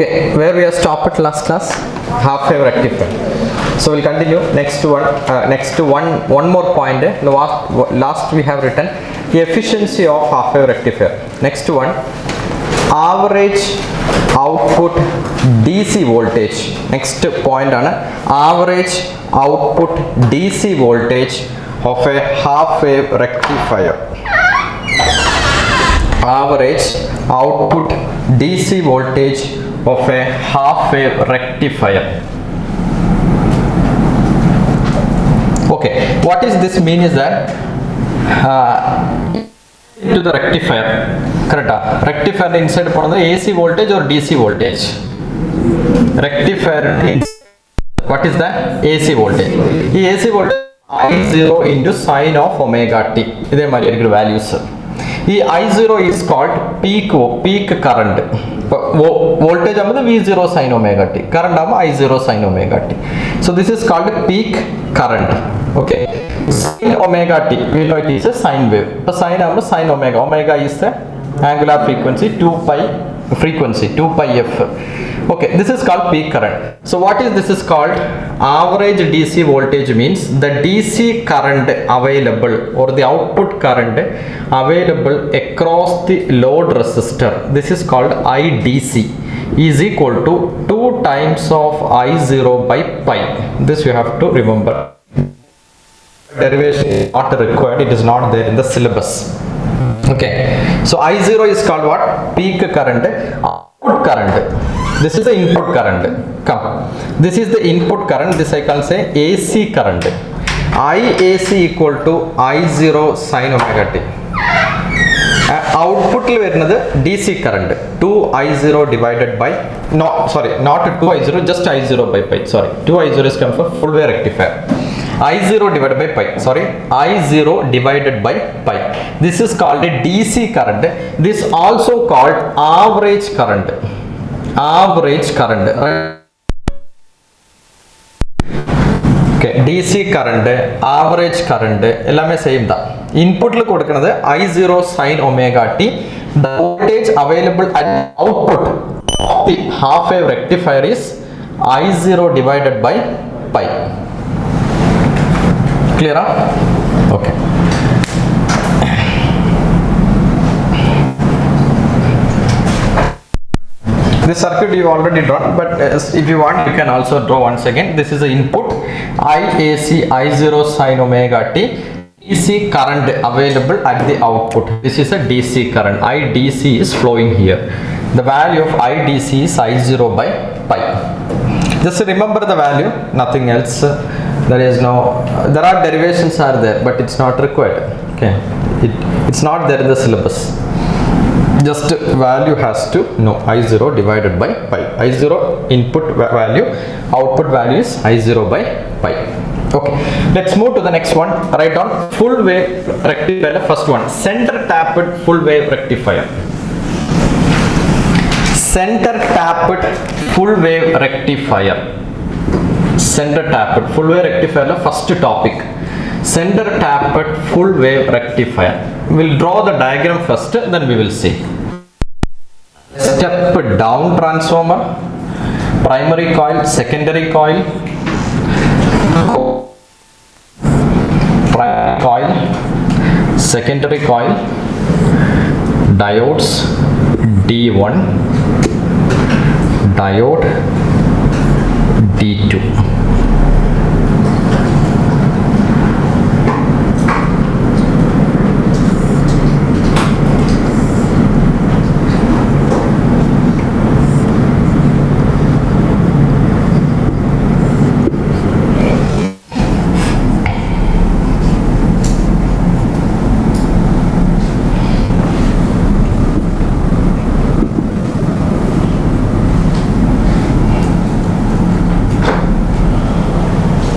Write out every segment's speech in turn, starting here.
Okay, where we have stopped at last class? Half wave rectifier. So we'll continue next one. One more point. Last we have written the efficiency of half wave rectifier. Next one, average output DC voltage. Next point on average output DC voltage of a half wave rectifier. Average output DC voltage of a half wave rectifier. Okay, what is this mean is that into the rectifier, correct? Rectifier inside the AC voltage or DC voltage? Rectifier, what is that? AC voltage. The AC voltage I0 into sine of omega t. This is values. This I0 is called peak current. Voltage is V0 sin omega t. Current is I0 sin omega t. So this is called peak current. Okay. Sin omega t, we know it is a sine wave. So sine omega. Omega is the angular frequency, 2 pi f. Okay, this is called peak current. So what is this is called? Average DC voltage means the DC current available or the output current available across the load resistor. This is called IDC is equal to 2 times of I0 by pi. This you have to remember. Derivation is not required, it is not there in the syllabus. Okay, so I0 is called what? Peak current, output current. This is the input current. Come, this is the input current. This I can say AC current. IAC equal to I0 sin omega t. Output DC current 2 I0 divided by not 2 I0, just I0 by pi. Sorry, 2 I0 is come for full wave rectifier. I0 divided by pi. Sorry, I0 divided by pi. This is called a DC current. This also called average current. Average current. Okay, DC current, average current, எல்லாமே same தான். Inputல கொடுக்கிறது I0 sin omega t. The voltage available at output of the half wave rectifier is I0 divided by pi. Clear? Okay. This circuit you already drawn, but if you want you can also draw once again. This is the input IAC I0 sin omega t, DC current available at the output. This is a DC current. IDC is flowing here. The value of IDC is I0 by pi. Just remember the value, nothing else. There are derivations are there, but it's not required. Okay, it's not there in the syllabus. Just value has to know I0 divided by pi. I0 input value, output value is I0 by pi. Okay, let's move to the next one. Write down full wave rectifier. First one, center tapped full wave rectifier. Center tapped full wave rectifier. Center tapped full wave rectifier. First topic. Center tapped full wave rectifier. We'll draw the diagram first, then we will see. Step down transformer, primary coil, secondary coil, primary coil, secondary coil, diodes, D1, diode, D2.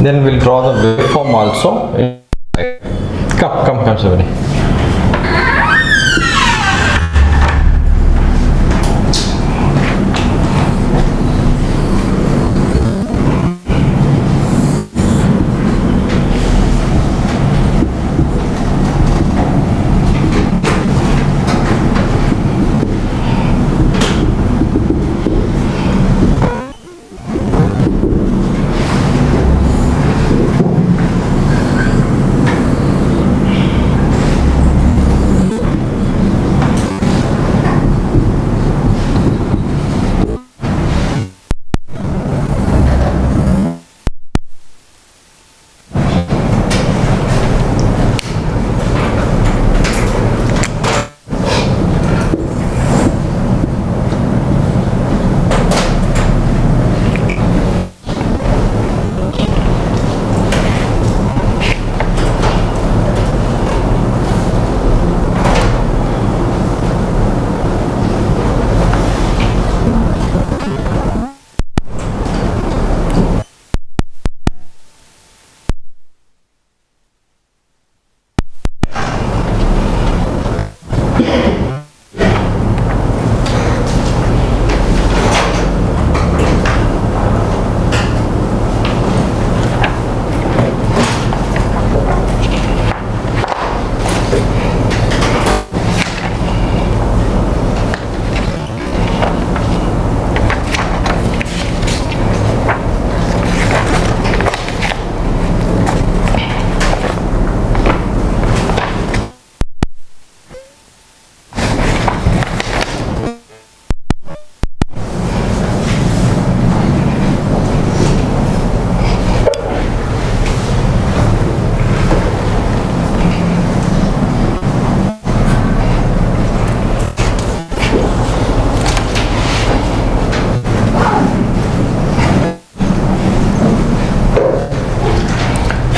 Then we'll draw the waveform also. Come, somebody.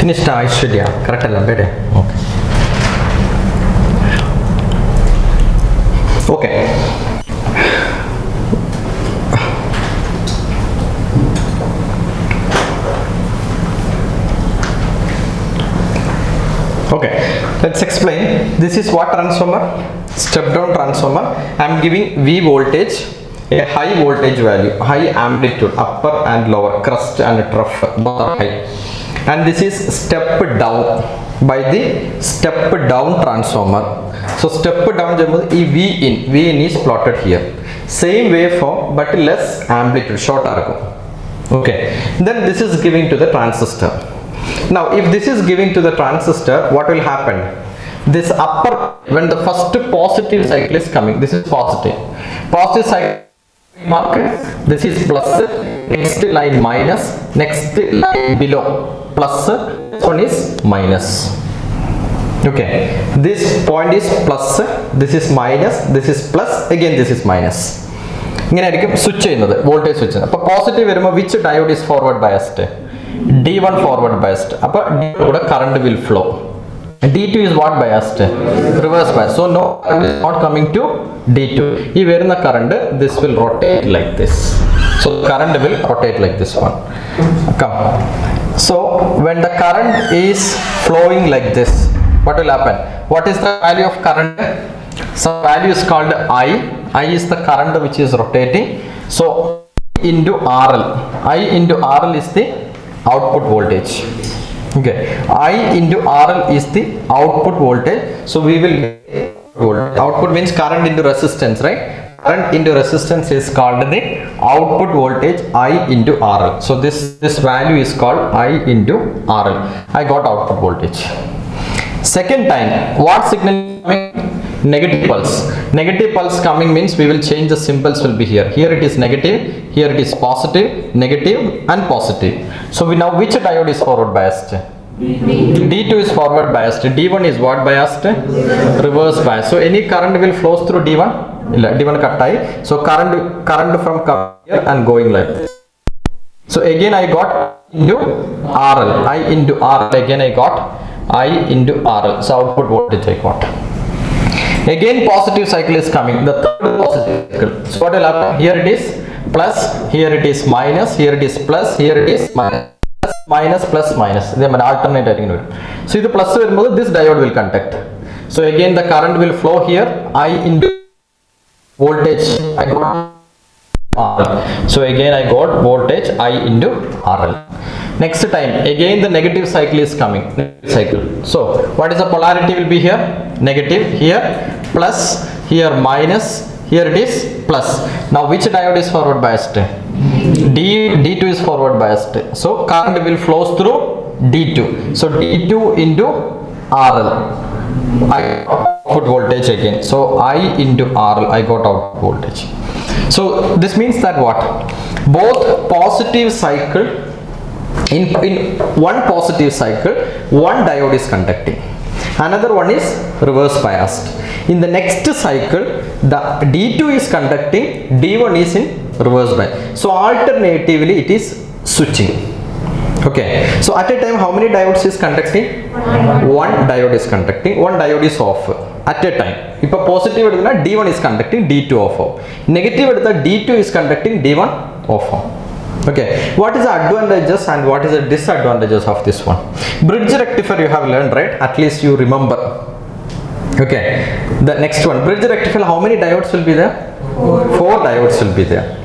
Finished Aishwarya. Correct alla bede. Okay. Okay, let's explain. This is what transformer? Step down transformer. I am giving V voltage, a high voltage value, high amplitude, upper and lower, crest and trough, both are high. And this is step down by the step down transformer. So step down V in is plotted here. Same waveform but less amplitude, short arco. Okay, then this is giving to the transistor. Now if this is giving to the transistor, what will happen? This upper, when the first positive cycle is coming, this is positive cycle mark, this is plus, next line minus, next line below plus, this one is minus. Okay, this point is plus, this is minus, this is plus, again this is minus. Switch ചെയ്യുന്നത് voltage switch. അപ്പോൾ positive വരുമ്പോൾ which diode is forward biased? D1 forward biased. അപ്പോൾ D1 current will flow. D2 is what biased? Reverse biased. So no current is not coming to D2. ഈ വരുന്ന current, this will rotate like this. So current will rotate like this one. Come. So when the current is flowing like this, what will happen? What is the value of current? Some value is called I. I is the current which is rotating. So into RL. I into RL is the output voltage. Okay, I into RL is the output voltage. So we will output means current into resistance, right? Current into resistance is called the output voltage I into RL. So this value is called I into RL. I got output voltage. Second time, what signal coming? Negative pulse. Negative pulse coming means we will change the symbols will be here. Here it is negative, here it is positive, negative and positive. So we know which diode is forward biased? D2 is forward biased. D1 is what biased? Reverse biased. So any current will flows through D1? D1 cut. So current from here and going like this. So again I got into RL. I into RL. Again I got I into RL. So output voltage I got. Again positive cycle is coming, the third positive cycle. So what will happen? Here it is plus, here it is minus, here it is plus, here it is minus, plus minus. They are alternate. So this plus this diode will contact. So again the current will flow here, I into voltage I got RL. So again I got voltage I into RL. Next time again the negative cycle is coming. Cycle. So what is the polarity will be here? Negative, here plus, here minus, here it is plus. Now which diode is forward biased? D2 is forward biased. So current will flows through D2. So D2 into RL. I got output voltage again. So I into RL, I got output voltage. So this means that what? Both positive cycle, in one positive cycle, one diode is conducting. Another one is reverse biased. In the next cycle, the D2 is conducting, D1 is in reverse bias. So alternatively it is switching. Okay, so at a time how many diodes is conducting? One diode is conducting, one diode is off at a time. If a positive D1 is conducting, D2 off. Negative D2 is conducting, D1 off. Okay, what is the advantages and what is the disadvantages of this one? Bridge rectifier you have learned, right? At least you remember. Okay, the next one, bridge rectifier, how many diodes will be there? Four diodes will be there.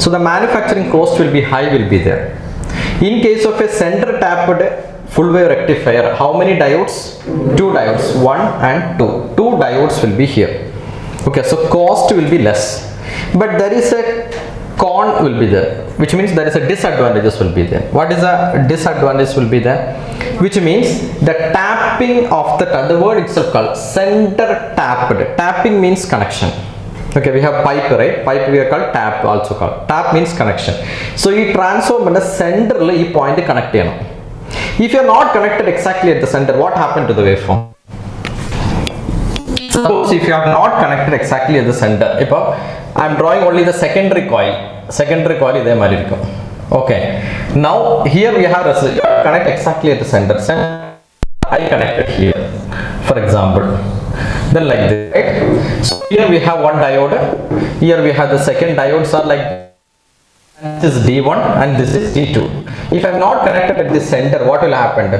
So the manufacturing cost will be high, will be there. In case of a center tapped full wave rectifier, how many diodes? Two diodes, 1 and 2. Two diodes will be here. Okay, so cost will be less, but there is a con will be there, which means there is a disadvantages will be there. What is the disadvantage will be there? Which means the tapping of the word itself called center tapped. Tapping means connection. Okay, we have pipe, right? Pipe we are called tap, also called. Tap means connection. So you transform in the center point connect. If you are not connected exactly at the center, what happened to the waveform? Suppose if you are not connected exactly at the center, I am drawing only the secondary coil. Secondary coil is there. Okay, now here we have connect exactly at the center. I connected here, for example, then like this, right? So here we have one diode, here we have the second diodes are like this is D1 and this is D2. If I am not connected at the center, what will happen?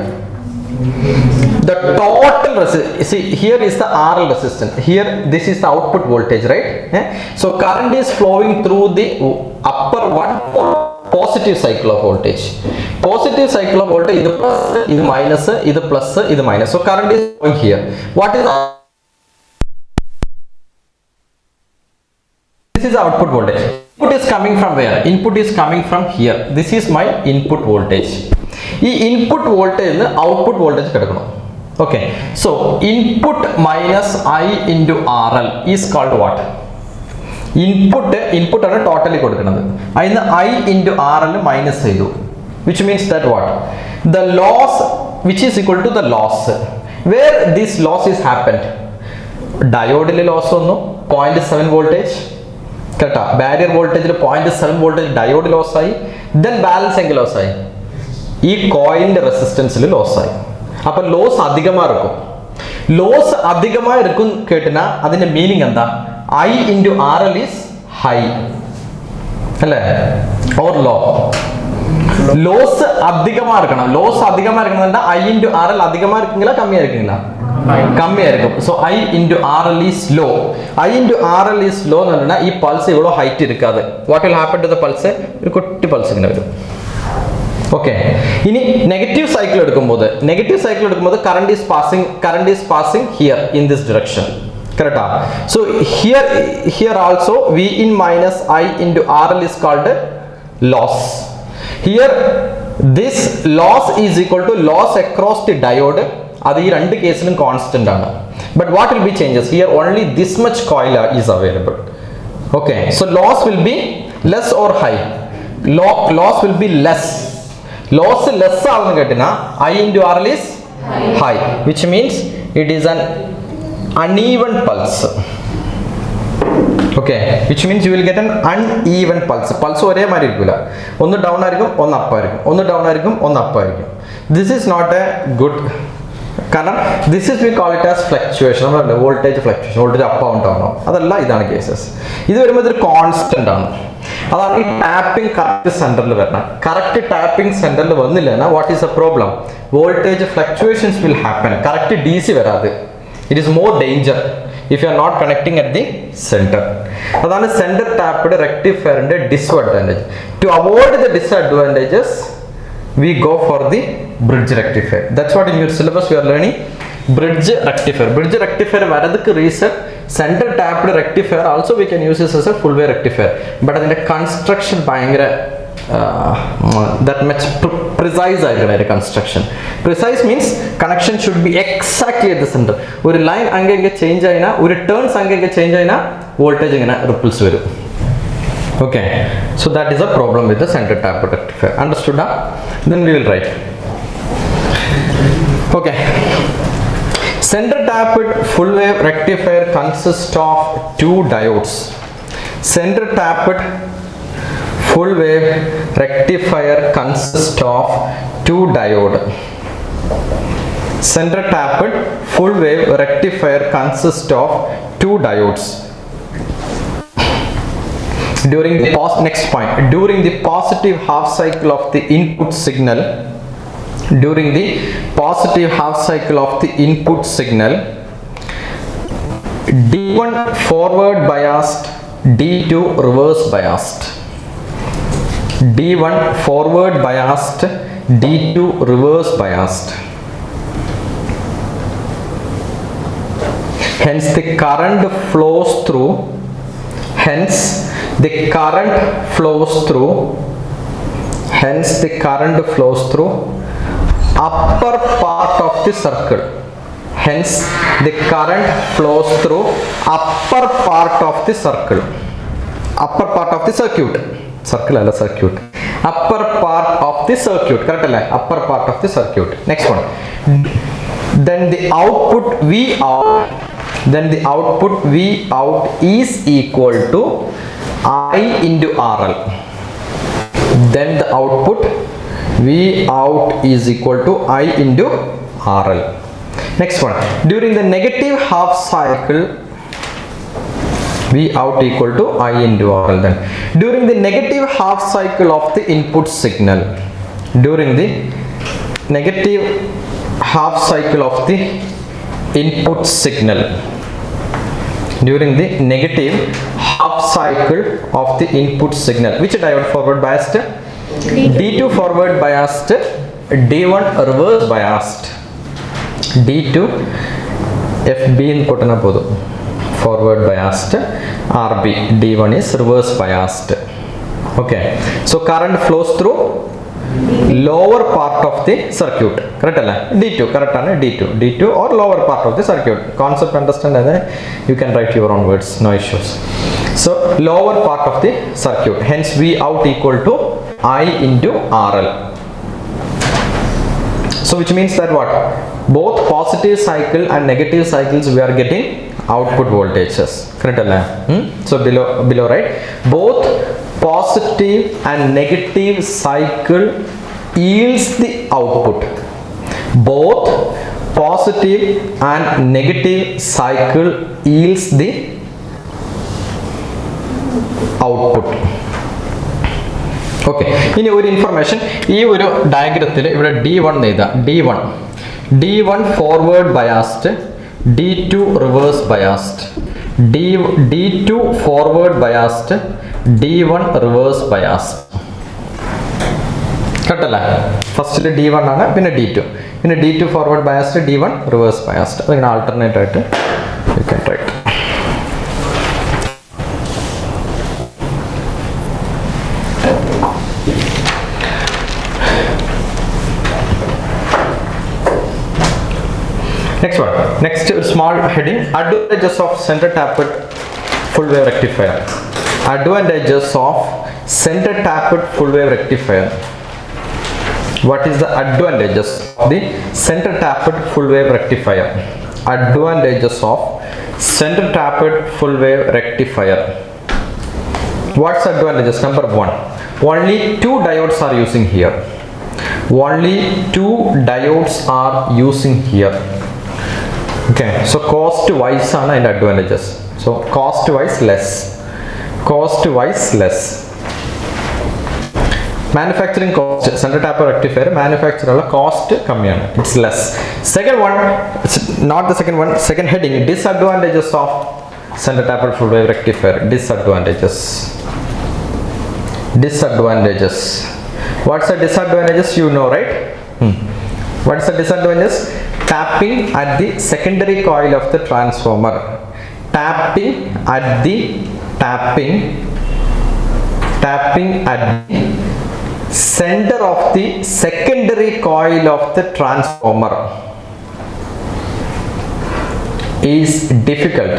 The total resistance, see here is the RL resistance, here this is the output voltage, right? So current is flowing through the upper one positive cycle of voltage. Positive cycle of voltage is plus, is minus, is plus, is minus. So current is going here. What is this is output voltage. Input is coming from where? Input is coming from here. This is my input voltage. This input voltage output voltage kadakano. Okay, so input minus I into RL is called what? Input ആണ് totally കൊടുക്കുന്നത്. അതിന് I into RL minus ചെയ്തു, which means that what? The loss, which is equal to the loss. Where this loss is happened? Diode loss ഒന്നു 0.7 voltage. കേട്ടോ, barrier വോൾട്ടേജിൽ 0.7 voltage diode loss ആയി. Then balance എങ്കിൽ loss ആയി, ഈ കോയിലിന്റെ റെസിസ്റ്റൻസിൽ loss ആയി. അപ്പൊ ലോസ് അധികമായി ഇരിക്കും. ലോസ് അധികമായി ഇരിക്കും കേട്ടിന അതിന്റെ മീനിങ് എന്താ? I into RL is high അല്ലേ, ഓർ ലോ? ലോസ് അധികമായി ഇരിക്കണം. ലോസ് അധികമായി ഇരിക്കണം. I into RL അധികമായി ഇരിക്കില്ല, കമ്മിയായിരിക്കില്ല? കമ്മിയായിരിക്കും. So I into RL is low. I into RL is low എന്ന് പറഞ്ഞാൽ ഈ പൾസ് ഇവിടെ ഹൈറ്റ് എടുക്കാതെ what will happen to the pulse? ഒരു കുട്ടി പൾസ് ഇങ്ങനെ വരും. ഓക്കെ, ഇനി നെഗറ്റീവ് സൈക്കിൾ എടുക്കുമ്പോൾ current is passing here in this direction. കറക്റ്റാ? So here also V in minus I into RL is called loss. Here this loss is equal to loss across the diode. അത് ഈ രണ്ട് കേസിലും constant ആണ്. But what will be changes? Here only this much coil is available. Okay, so loss will be less or high? Loss will be less. Loss less ആവുന്ന കേട്ടിനാ I into RL is high, which means it is an uneven pulse. Okay, which means you will get an uneven pulse. Pulse ഒരേ മാതിരി ഇരിക്കില്ല. ഒന്ന് down ആയിരിക്കും, ഒന്ന് up ആയിരിക്കും, ഒന്ന് down ആയിരിക്കും, ഒന്ന് അപ്പ് ആയിരിക്കും. This is not a good, കാരണം this is we call it as fluctuation, voltage fluctuation, voltage up ആവും ഡൗൺ ആവും, അതല്ല ഇതാണ് കേസസ്. ഇത് വരുമ്പോൾ ഇതൊരു കോൺസ്റ്റന്റ് ആണ്. അതാണ് ഈ ടാപ്പിംഗ് കറക്റ്റ് സെന്ററിൽ വരണം. കറക്റ്റ് ടാപ്പിംഗ് സെന്ററിൽ വന്നില്ല എന്നാൽ what is a problem? Voltage fluctuations will happen. Correct DC വരാതെ it is more danger if you are not connecting at the center. അതാണ് സെന്റർ ടാപ്ഡ് റെക്ടിഫയറിന്റെ disadvantage. To avoid the disadvantages, we go for the bridge rectifier. That's what in your syllabus we are learning, bridge rectifier. Bridge rectifier varadukku reason center tapped rectifier also we can use this as a full wave rectifier, but adinte construction bayangara that much precise ayirukana. Construction precise means connection should be exactly at the center. Oru line ange change ayina, oru turns ange change ayina, voltage ingana ripples varum. Okay, so that is a problem with the center tapped rectifier. Understood? Then we will write. Okay, center tapped full wave rectifier consists of two diodes. Center tapped full wave rectifier consists of two diodes. Center tapped full wave rectifier consists of two diodes. During the next point, during the positive half cycle of the input signal, during the positive half cycle of the input signal, D1 forward biased, D2 reverse biased. D1 forward biased, D2 reverse biased. Hence the current flows through, hence the current flows through upper part of the circle. Hence the current flows through upper part of the circle. Upper part of the circuit. Circle alla circuit. Upper part of the circuit. Correct alla? Upper part of the circuit. Next one. Then the output V out is equal to I into RL. then the output V out is equal to I into RL. Next one, during the negative half cycle V out equal to I into RL. Then during the negative half cycle of the input signal, during the negative half cycle of the input signal, during the negative half cycle of the input signal, which diode forward biased? D2 forward biased, D1 reverse biased. D2 FB in potana podu forward biased, RB D1 is reverse biased. Okay, so current flows through lower part of the circuit, correct alla? D2 correct ana? D2 or lower part of the circuit. Concept understand and you can write your own words, no issues. So lower part of the circuit, hence V out equal to I into RL. So which means that what? Both positive cycle and negative cycles we are getting output voltages, correct alla? So below right, both positive and negative cycle yields the output. Both positive and negative cycle yields the output. Okay, ഇനി ഒരു information ഈ ഒരു ഡയഗ്രത്തിൽ ഇവിടെ D1 എഴുതാം. D1 forward biased, D2 reverse biased, D2 forward biased, D1 reverse biased. കറക്റ്റല്ലേ? ഫസ്റ്റിൽ D1 ആണ്, പിന്നെ D2, പിന്നെ D2 forward biased, D1 reverse biased. അതിങ്ങനെ ആൾട്ടർനേറ്റ് ആയിട്ട് you can write. Next one, next small heading, advantages of center tapped full wave rectifier. Advantages of center tapped full wave rectifier. What is the advantages of the center tapped full wave rectifier? Advantages of center tapped full wave rectifier. What's advantages? Number one, only two diodes are using here. Only two diodes are using here. Okay, so cost wise ആണ് അതിൻ്റെ advantages. So cost wise less. Manufacturing cost, center tapper rectifier manufacturer cost കമ്മിയാണ്, it's less. Second one, not the second one, second heading, disadvantages of center tapper full wave rectifier. Disadvantages. What's the disadvantages? You know, right? What's the disadvantages? Tapping at the secondary coil of the transformer. Tapping at the center of the secondary coil of the transformer is difficult.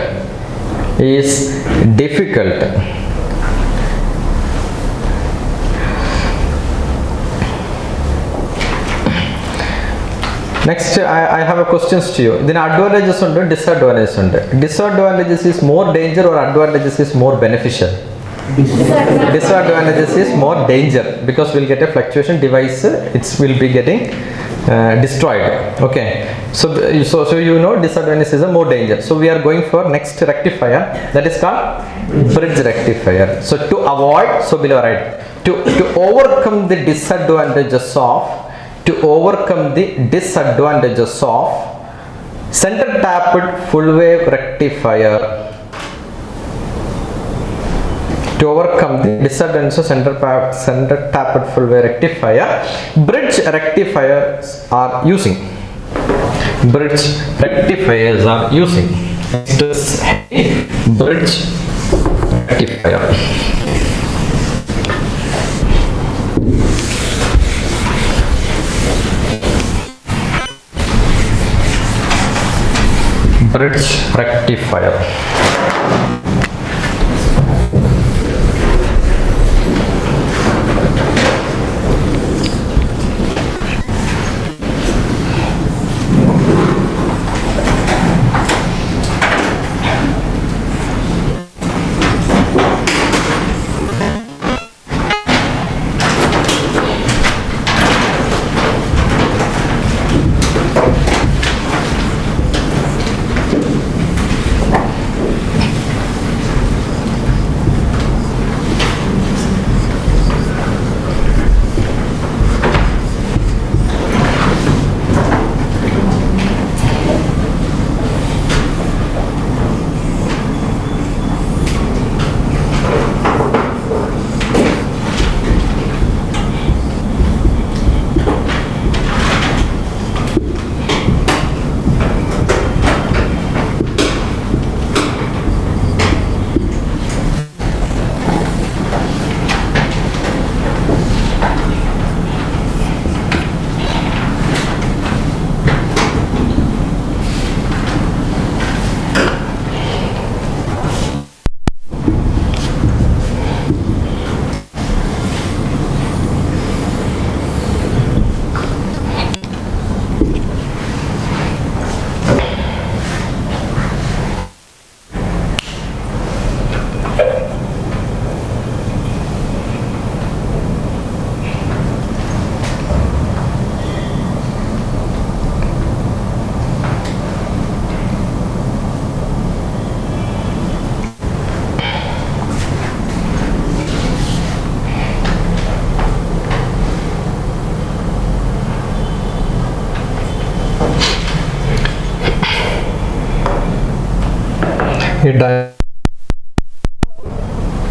Next, I have a questions to you. Then advantages and disadvantages. Disadvantages is more danger or advantages is more beneficial? Disadvantages is more danger because we'll get a fluctuation device, it will be getting destroyed. Okay, so you know disadvantage is a more danger. So we are going for next rectifier, that is called bridge rectifier. So to avoid, so below right, to overcome the disadvantages of center tapped full wave rectifier. To overcome the disadvantages of center tapped full wave rectifier, bridge rectifiers are using. Bridge rectifiers are using. Bridge rectifier. Bridge rectifier.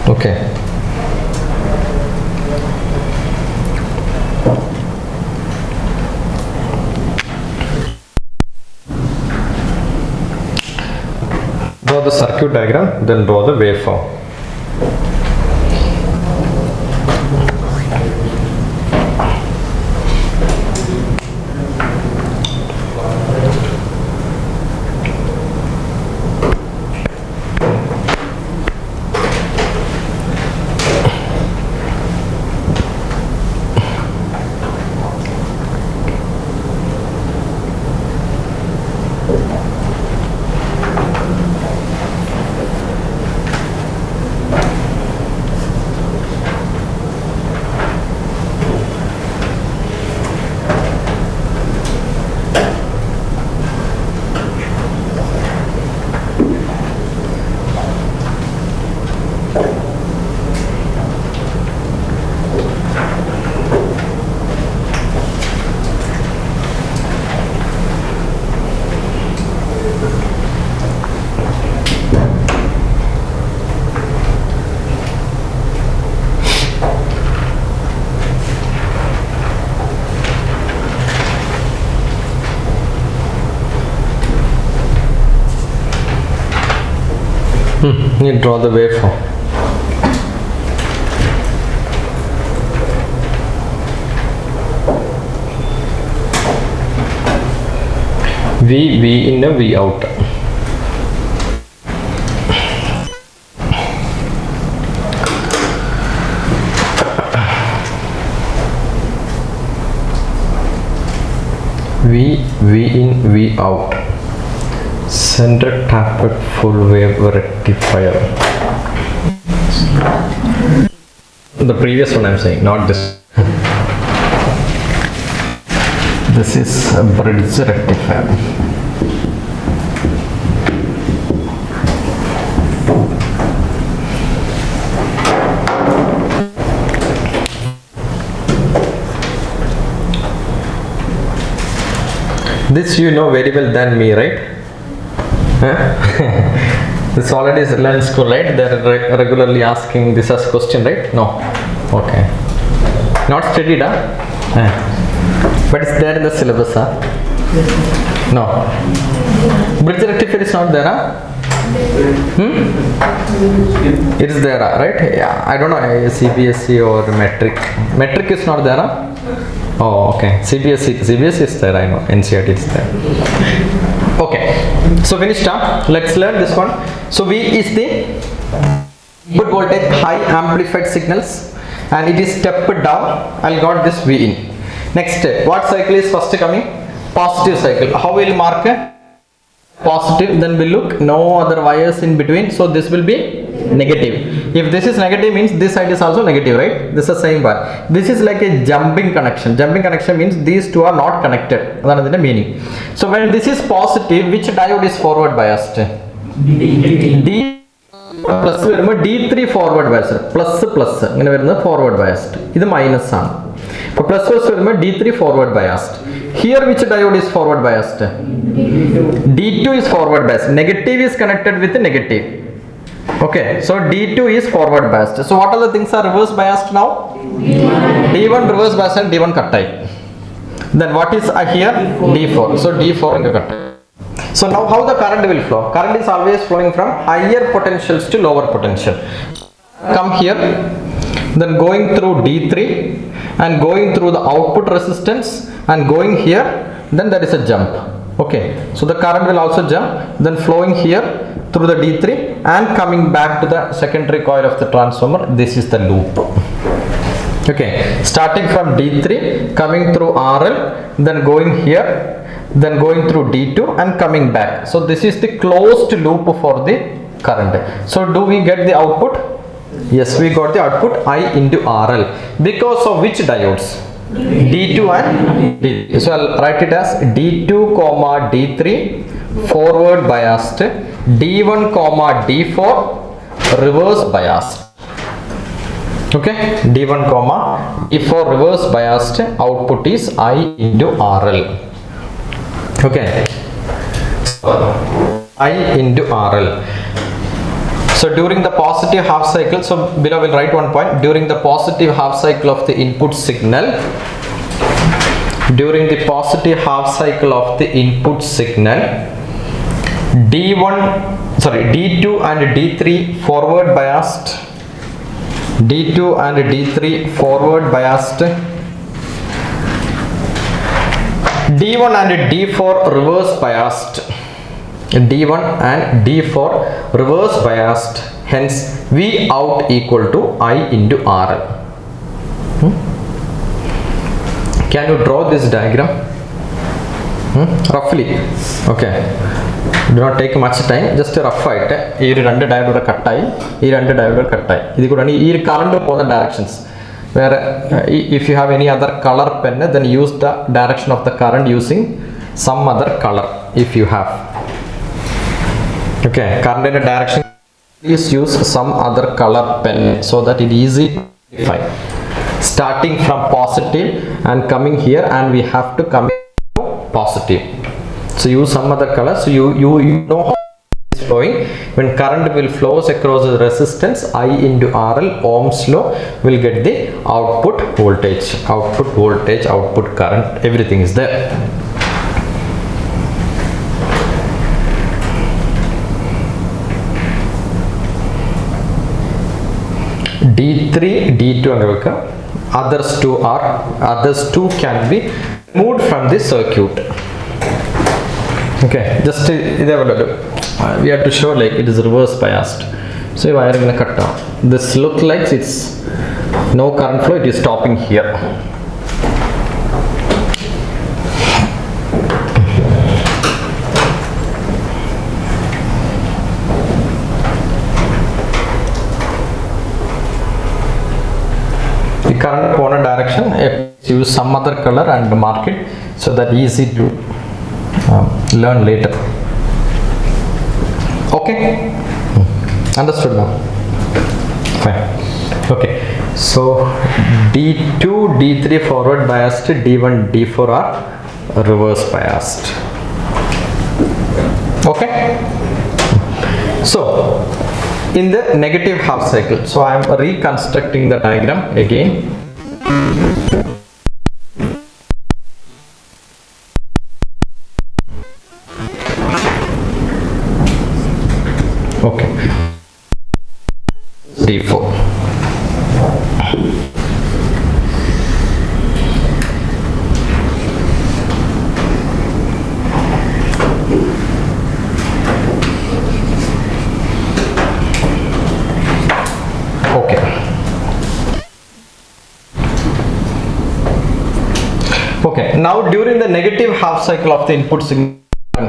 Okay. Draw the circuit diagram, then draw the waveform. You draw the waveform. V in, a V out. V in, V out. Center tapped full wave rectifier. The previous one I'm saying, not this. This is a bridge rectifier. This you know very well than me, right? This already is learned in school, right? They are regularly asking this as question, right? No. Okay. Not studied, huh? But it's there in the syllabus, huh? No. Bridge rectifier is not there, huh? It is there, right? Yeah. I don't know, CBSE or metric. Metric is not there, huh? Oh, okay. CBSE is there, I know. NCERT is there. Okay. So finished, huh? Let's learn this one. So V is the input voltage high amplified signals and it is stepped down. I'll got this V in. Next, what cycle is first coming? Positive cycle. How will mark it? Positive, then we'll look no other wires in between, so this will be negative. If this is negative means this side is also negative, right? This is the same bar. This is like a jumping connection. Jumping connection means these two are not connected. That is the meaning. So when this is positive, which diode is forward biased? D plus D3 forward biased. Plus forward biased. This is minus. Plus D3 forward biased. Here which diode is forward biased? D2 is forward biased. Negative is connected with negative. Okay, so D2 is forward biased. So what are the things are reverse biased now? D1 reverse biased and D1 cut type. Then what is here? D4. So D4 cut type. So now how the current will flow? Current is always flowing from higher potentials to lower potential. Come here, then going through D3 and going through the output resistance and going here, then there is a jump. Okay, so the current will also jump, then flowing here through the D3 and coming back to the secondary coil of the transformer. This is the loop. Okay, starting from D3, coming through RL, then going here, then going through D2 and coming back. So this is the closed loop for the current. So do we get the output? Yes, we got the output I into RL. Because of which diodes? D2 and D3. So I'll write it as D2, D3 forward biased, D1, D4 reverse biased. Okay, D1, D4 reverse biased. Output is I into RL. Okay, I into RL. So during the positive half cycle, so below we'll write one point, during the positive half cycle of the input signal, during the positive half cycle of the input signal, D2 and D3 forward biased, D2 and D3 forward biased, D1 and D4 reverse biased, D1 and D4 reverse biased, hence V out equal to I into RL. Can you draw this diagram? Roughly. Okay. Do not take much time. Just a rough fight. This diagram cut. This current directions. Where if you have any other color pen, then use the direction of the current using some other color if you have. Okay. Current direction. Please use some other color pen so that it is easy to define. Starting from positive and coming here, and we have to come to positive. So use some other color, so you know how it is flowing. When current will flows across the resistance I into RL, Ohm's law, will get the output voltage, output current, everything is there. D3, D2 and others two can be moved from the circuit. Okay, just we have to show like it is reverse biased. So wire is going to cut down. This looks like it's no current flow, it is stopping here. The current corner direction, use some other color and mark it so that easy to learn later. Okay, understood now? Fine. Okay, so D2, D3 forward biased, D1, D4 are reverse biased. Okay, so in the negative half cycle, so I am reconstructing the diagram again. Okay, D4. Okay, now during the negative half cycle of the input signal,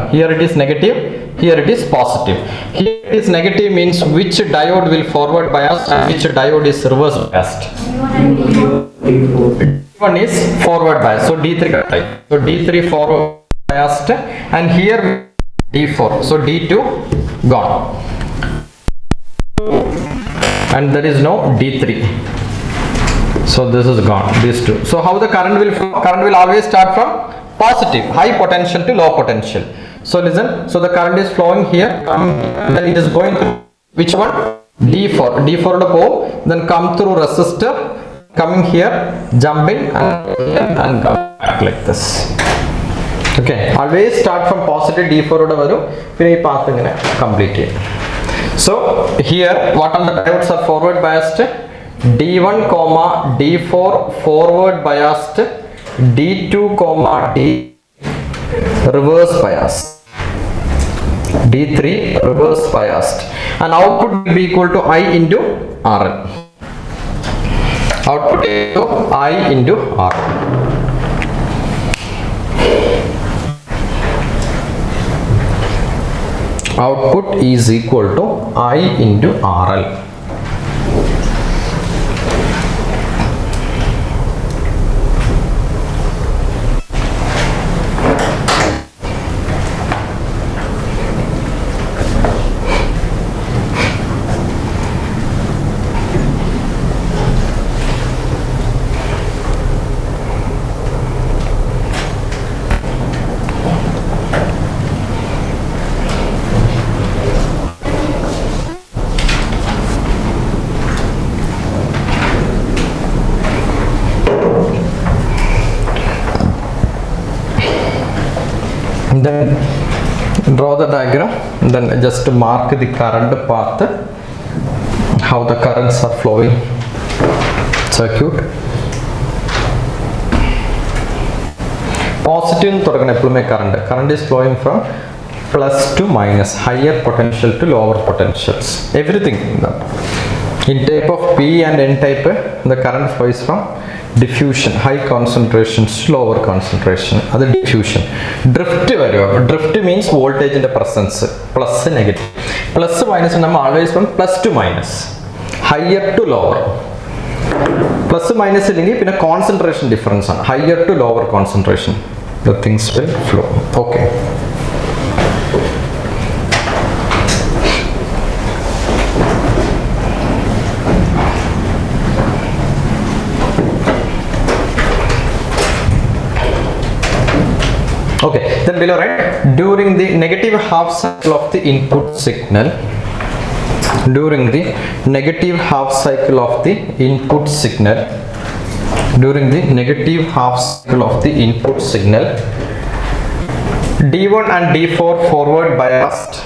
here it is negative, here it is positive. Here it is negative means which diode will forward bias and which diode is reverse biased. D1 is forward bias, so D3, so D3 forward biased, and here D4, so D2 gone, and there is no D3. So this is gone, these two. So how the current will flow? Current will always start from positive, high potential to low potential. So listen, so the current is flowing here, then it is going to which one? D4, D4 to go, then come through resistor, coming here, jumping and come back like this. Okay, always start from positive D4 to varu, then path complete it. So here, what are the diodes are forward biased? D1, D4 forward biased, D2, D reverse biased, D3 reverse biased, and output will be equal to I into RL. Output into I into RL. Output is equal to I into RL. Then draw the diagram, then just mark the current path, how the currents are flowing circuit. Positive current is flowing from plus to minus, higher potential to lower potentials, everything. In type of P and N type, the current flows from diffusion, high concentrations to lower concentration, that's diffusion. Drift means voltage in the presence, plus and negative. Plus minus always from plus to minus, higher to lower. Plus minus is a concentration difference, higher to lower concentration, the things will flow. Okay. Okay, then below, right, during the negative half cycle of the input signal, during the negative half cycle of the input signal, D1 and D4 forward biased,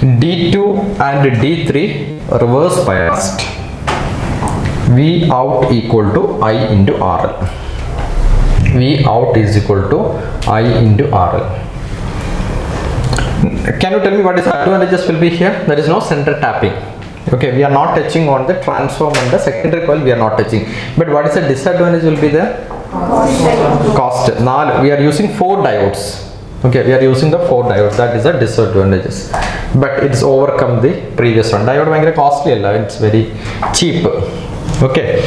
D2 and D3 reverse biased, V out equal to I into RL. V out is equal to I into RL. Can you tell me what is advantages will be here? There is no center tapping. Okay, we are not touching on the transform and the secondary coil, we are not touching. But what is the disadvantage will be there? Cost. Now we are using 4 diodes. Okay, we are using the 4 diodes. That is the disadvantages. But it's overcome the previous one. Diode is costly, it's very cheap. Okay,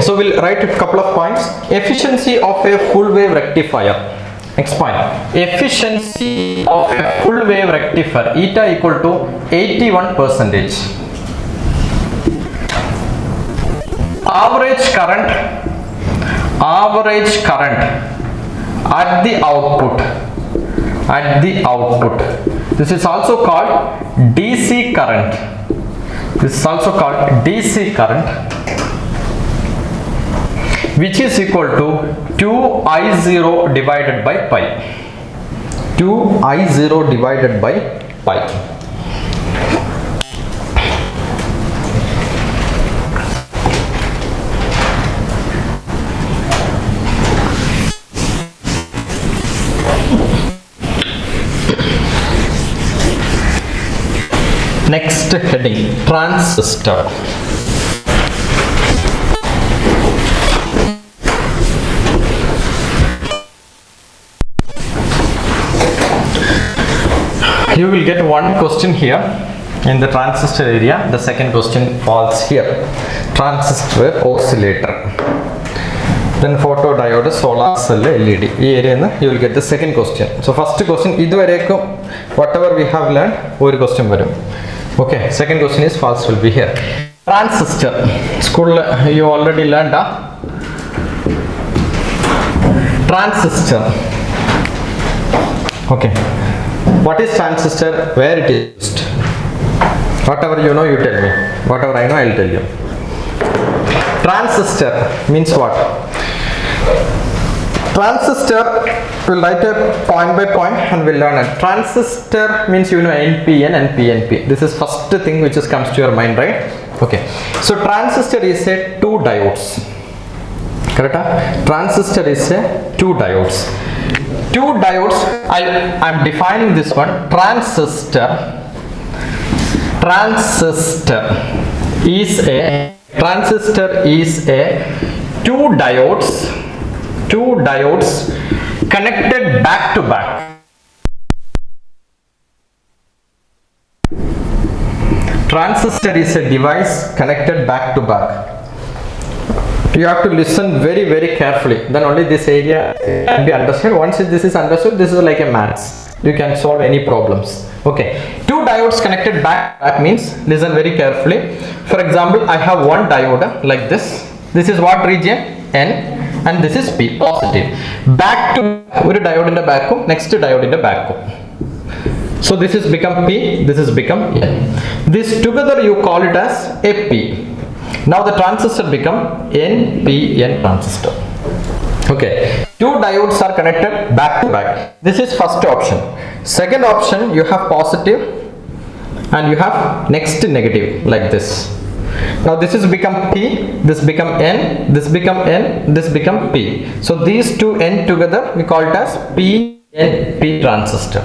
so we'll write a couple of points. Efficiency of a full wave rectifier. Next point. Efficiency of a full wave rectifier, eta equal to 81%. Average current at the output. This is also called DC current. Which is equal to 2I0 divided by pi. 2I0 divided by pi. Next heading, transistor. You will get one question here in the transistor area, the second question falls here. Transistor oscillator. Then photodiode, solar cell, LED. You will get the second question. So first question, whatever we have learned, one question. Okay, second question is false will be here. Transistor. School you already learned. Transistor. Okay. What is transistor? Where it is used? Whatever you know, you tell me. Whatever I know, I will tell you. Transistor means what? Transistor, we'll write it point by point and we'll learn it. Transistor means you know NPN and PNP. This is first thing which just comes to your mind, right? Okay. So transistor is a 2 diodes. Correct? Transistor is a 2 diodes. 2 diodes, I'm defining this one. Transistor is a 2 diodes connected back to back. Transistor is a device connected back to back. You have to listen very, very carefully. Then only this area can be understood. Once this is understood, this is like a maths. You can solve any problems. Okay. 2 diodes connected back to back means, listen very carefully. For example, I have one diode like this. This is what region? N. And this is P, positive. Back to one diode in the back, next diode in the back. So this is become P, this is become N. This together you call it as a P. Now the transistor become NPN transistor. Okay. Two diodes are connected back to back. This is first option. Second option, you have positive and you have next negative like this. Now this is become P, this become N, this become N, this become P. So these two N together we call it as PNP transistor.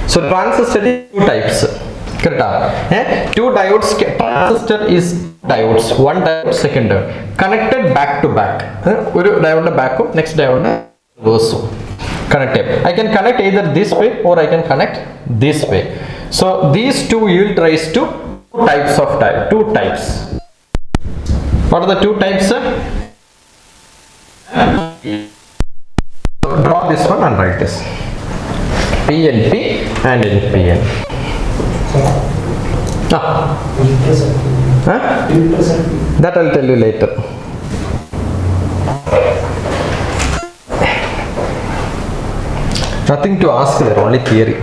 So transistor is two types. Correct? Two diodes, transistor is diodes, one diode, second diode, connected back to back. One diode back, next diode reverse. Connected. I can connect either this way or I can connect this way. So these two yield rise to types of two types. What are the two types? So draw this one and write this. PNP and NPN. That I'll tell you later. Nothing to ask there, only theory.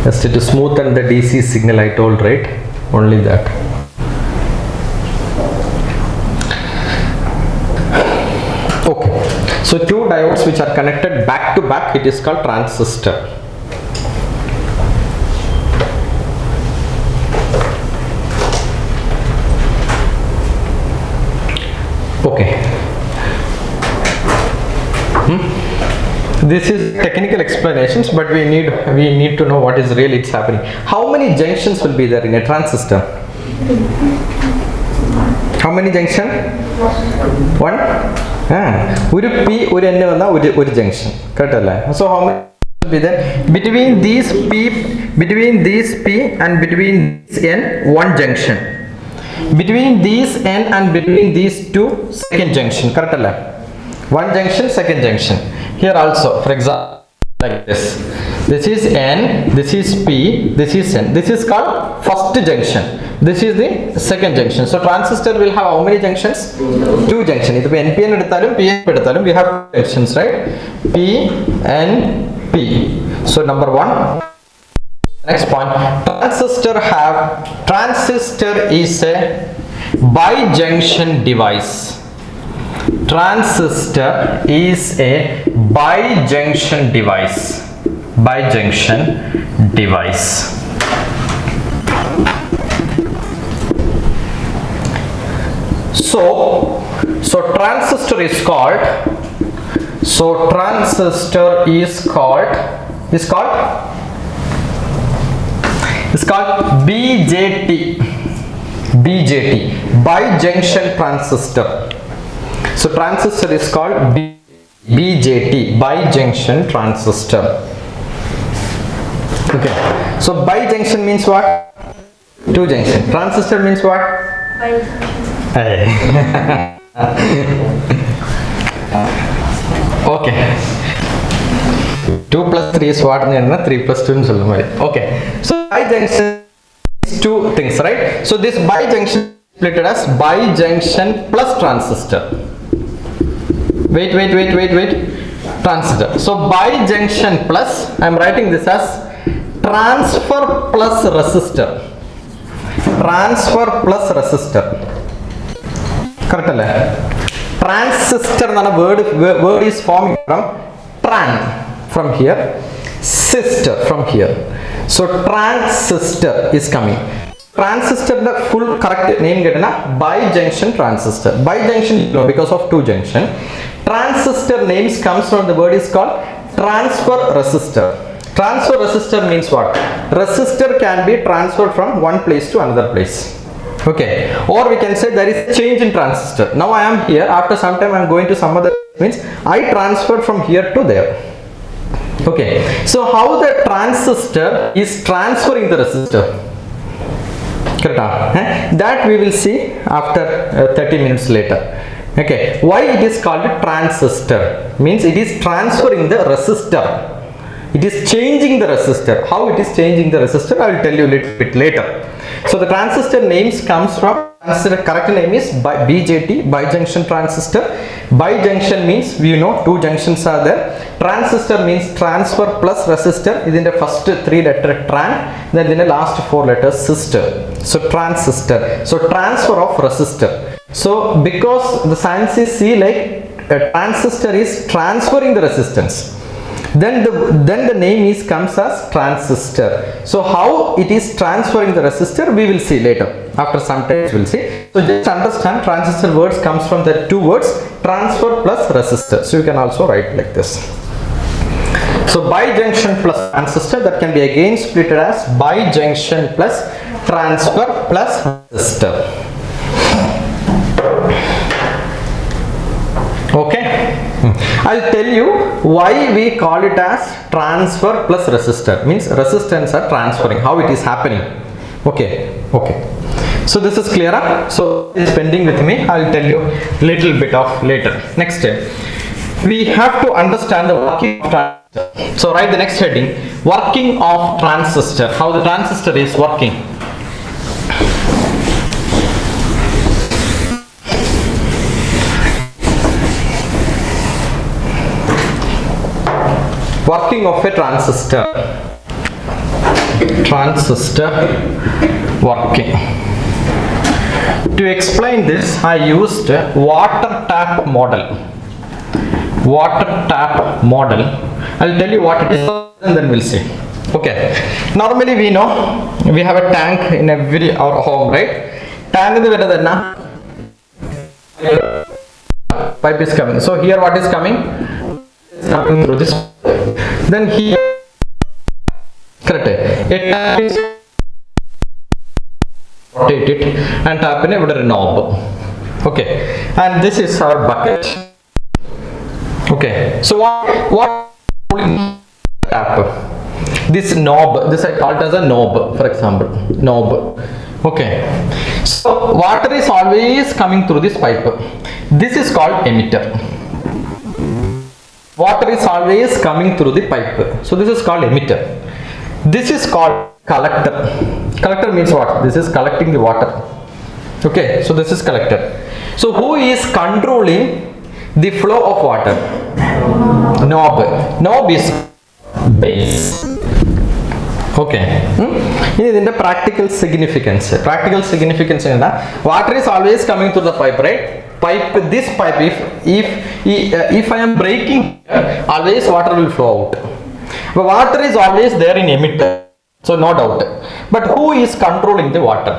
Just to smoothen the DC signal I told, right? Only that. Okay. So two diodes which are connected back to back, it is called transistor. Okay. This is technical explanations, but we need to know what is really it's happening. How many junctions will be there in a transistor? How many junction? One. One P, one N, one junction. Correct? So how many will be there between these P and between this N? One junction. Between these N and between these two, second junction. Correct? One junction, second junction. Here also, for example, like this. This is N, this is P, this is N. This is called first junction. This is the second junction. So transistor will have how many junctions? Two junctions. If NPN eduthalum, PN eduthalum, we have junctions, right? P and P. So number one. Next point. Transistor is a bijunction device. Transistor is a bijunction device. Bijunction device. So transistor is called. So transistor is called. It's called BJT. BJT. Bijunction transistor. So transistor is called BJT, bijunction transistor. Okay. So bijunction means what? Two junction. Transistor means what? Okay. 2 plus 3 is what? 3 plus 2 is okay. So bijunction is two things, right? So this bijunction is split as bijunction plus transistor. Wait. Transistor. So bijunction plus, I am writing this as transfer plus resistor. Transfer plus resistor. Correct? Transistor word is formed from from here, sister from here. So transistor is coming. Transistor the full correct name bijunction transistor. Bijunction because of two junction. Transistor names comes from the word is called transfer resistor. Transfer resistor means what? Resistor can be transferred from one place to another place. Okay. Or we can say there is a change in transistor. Now I am here. After some time I am going to some other, means I transferred from here to there. Okay. So how the transistor is transferring the resistor? Correct? That we will see after 30 minutes later. Okay, why it is called a transistor? Means it is transferring the resistor. It is changing the resistor. How it is changing the resistor, I will tell you a little bit later. So the transistor names comes from, correct name is BJT, bijunction transistor. Bijunction means we know two junctions are there. Transistor means transfer plus resistor. Is in the first 3 letter tran, then in the last 4 letters sister. So transistor. So transfer of resistor. So because the science is see like a transistor is transferring the resistance, then the name comes as transistor. So how it is transferring the resistor, we will see later. After some time we'll see. So just understand, transistor words comes from the two words transfer plus resistor. So you can also write like this. So bijunction plus transistor, that can be again split as bijunction plus transfer plus resistor. Okay, I'll tell you why we call it as transfer plus resistor. Means resistance are transferring, how it is happening. Okay. So this is clear. So it's pending with me. I'll tell you little bit of later. Next step, we have to understand the working of transistor. So write the next heading, working of transistor. How the transistor is working. Working of a transistor. Transistor working. To explain this, I used water tap model. Water tap model. I'll tell you what it is and then we'll see. Okay. Normally we know we have a tank in every our home, right? Tank is pipe is coming. So here what is coming? It's coming through this. Then here, correct. It is rotate it and tap in a knob. Okay, and this is our bucket. Okay, so what tap? This knob, this I call it as a knob, for example, knob. Okay, so water is always coming through this pipe. This is called emitter. Water is always coming through the pipe. So this is called emitter. This is called collector. Collector means what? This is collecting the water. Okay, so this is collector. So who is controlling the flow of water? Knob. Knob is base. Okay. In the practical significance. Practical significance is that water is always coming through the pipe, right? This pipe, if I am breaking, always water will flow out. But water is always there in emitter, so no doubt. But who is controlling the water?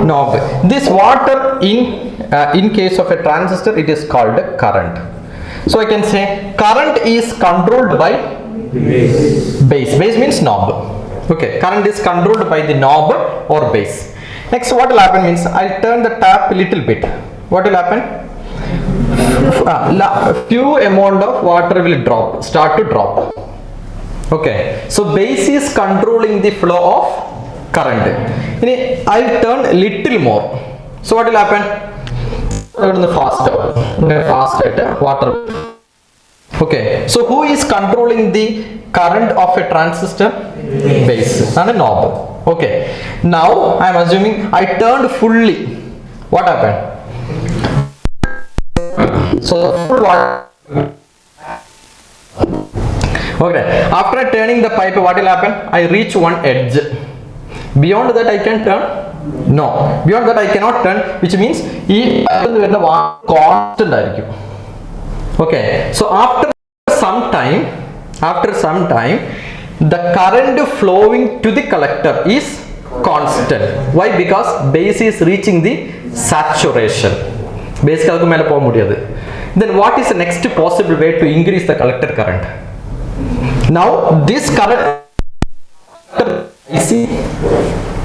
Knob. This water in case of a transistor, it is called current. So I can say current is controlled by base. Base means knob. Okay, current is controlled by the knob or base. Next, what will happen means I'll turn the tap a little bit. What will happen? Few amount of water will start to drop. Okay, so base is controlling the flow of current. I'll turn a little more. So what will happen? Faster water. Okay, so who is controlling the current of a transistor? Base and a knob. Okay, now I am assuming I turned fully. What happened? So full water. Okay, after turning the pipe, what will happen? I reach one edge. Beyond that I can turn? No. Beyond that I cannot turn, which means constant. Okay, so after some time, the current flowing to the collector is constant. Why? Because base is reaching the saturation. Base kalku mele poga mudiyadhu. Then what is the next possible way to increase the collector current? Now this current IC,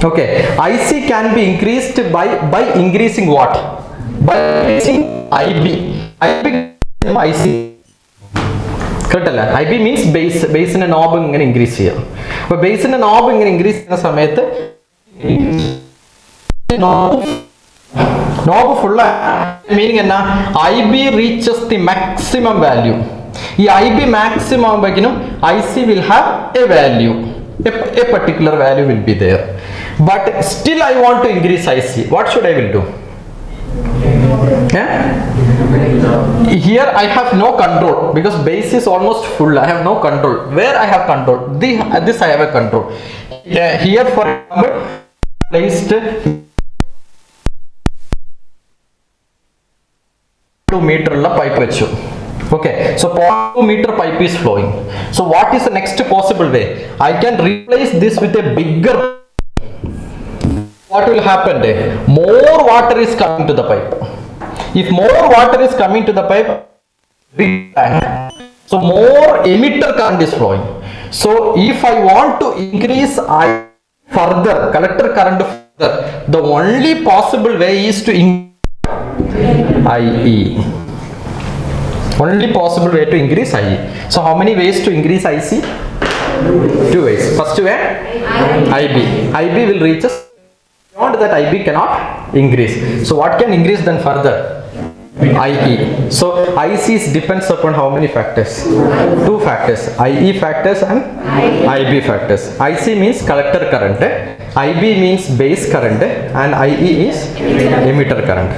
okay, IC can be increased by increasing what? By increasing IB. IC. Correct? IB means base in a knob increase here. But base in a knob increase in a knob full meaning IB reaches the maximum value. IB maximum IC will have a value. A particular value will be there. But still I want to increase IC. What should I will do? Here I have no control because base is almost full. I have no control. Where I have control? This I have a control. Here for example, placed 2 meter pipe vechu. Okay, so 0.2 meter pipe is flowing. So what is the next possible way? I can replace this with a bigger. What will happen? More water is coming to the pipe. If more water is coming to the pipe, big tank, so more emitter current is flowing. So if I want to increase I further, collector current further, the only possible way is to increase IE. Only possible way to increase IE. So how many ways to increase IC? 2 ways. First way, IB. IB will reach us. Beyond that, IB cannot increase. So what can increase then further? IE. So IC depends upon how many factors? 2 factors. IE factors and IB factors. IC means collector current, IB means base current, and IE is emitter current.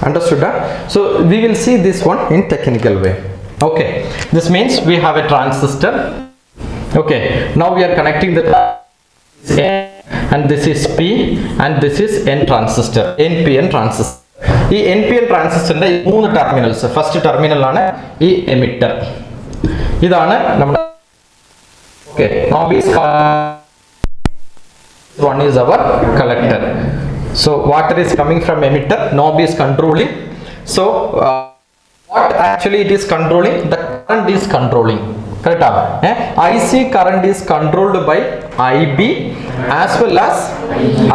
Understood? So we will see this one in technical way. Okay, this means we have a transistor. Okay, now we are connecting the and this is P and this is N transistor, NPN transistor. ഈ NPN ട്രാൻസിസ്റ്ററിന്റെ 3 terminals, first terminal ആണ് ഈ emitter, ഇതാണ് നമ്മുടെ okay one is our collector. So water is coming from emitter, knob is controlling. So what actually it is controlling? The current is controlling. Correct? IC current is controlled by IB as well as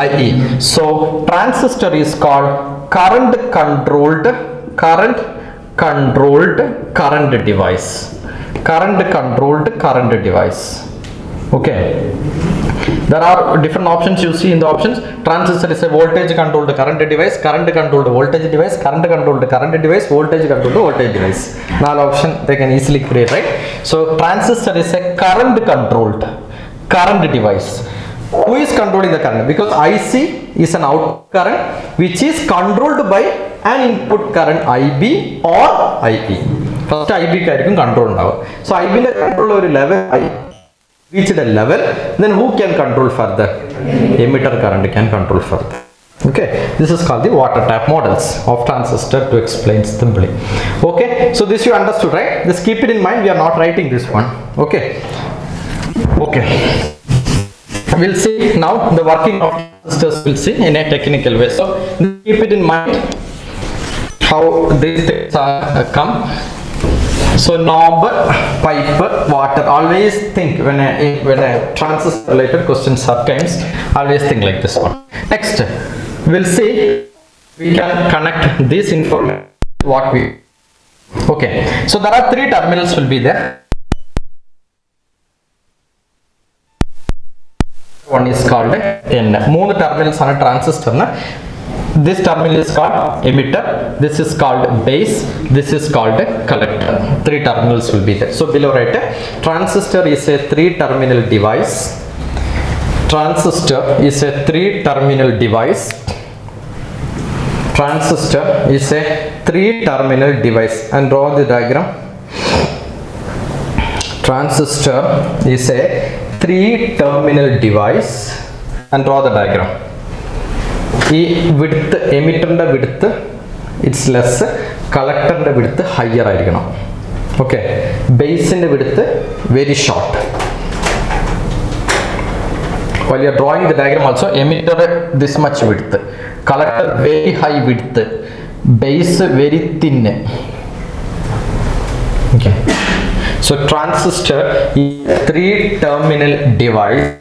IE. So transistor is called current controlled current device. Current controlled current device. Okay. There are different options you see in the options. Transistor is a voltage controlled current device, current controlled voltage device, current controlled current device, voltage controlled voltage device. Now option they can easily create, right? So transistor is a current controlled current device. Who is controlling the current? Because IC is an output current which is controlled by an input current IB or IE. First IB can control now. So IB will control over level I reached a level, then who can control further? Emitter current can control further. Okay, this is called the water tap models of transistor to explain simply. Okay, so this you understood, right? Just keep it in mind, we are not writing this one. Okay, okay, we'll see now the working of transistors, we'll see in a technical way. So keep it in mind how these things are come. So knob, pipe, water. Always think when a transistor related questions sometimes, always think like this one. Next, we'll see we can connect this information. What we okay. So there are 3 terminals will be there. One is called N. 3 terminals on a transistor. This terminal is called emitter, this is called base, this is called collector. 3 terminals will be there. So below write transistor is a 3 terminal device. Transistor is a 3 terminal device. Transistor is a 3 terminal device, and draw the diagram. Transistor is a 3 terminal device and draw the diagram. Width, emitter width it's less, collector width higher ആയിരിക്കണം. Okay, base width very short. While you are drawing the diagram also, emitter this much width, collector very high width, base very thin. Okay, so transistor is a 3 terminal device.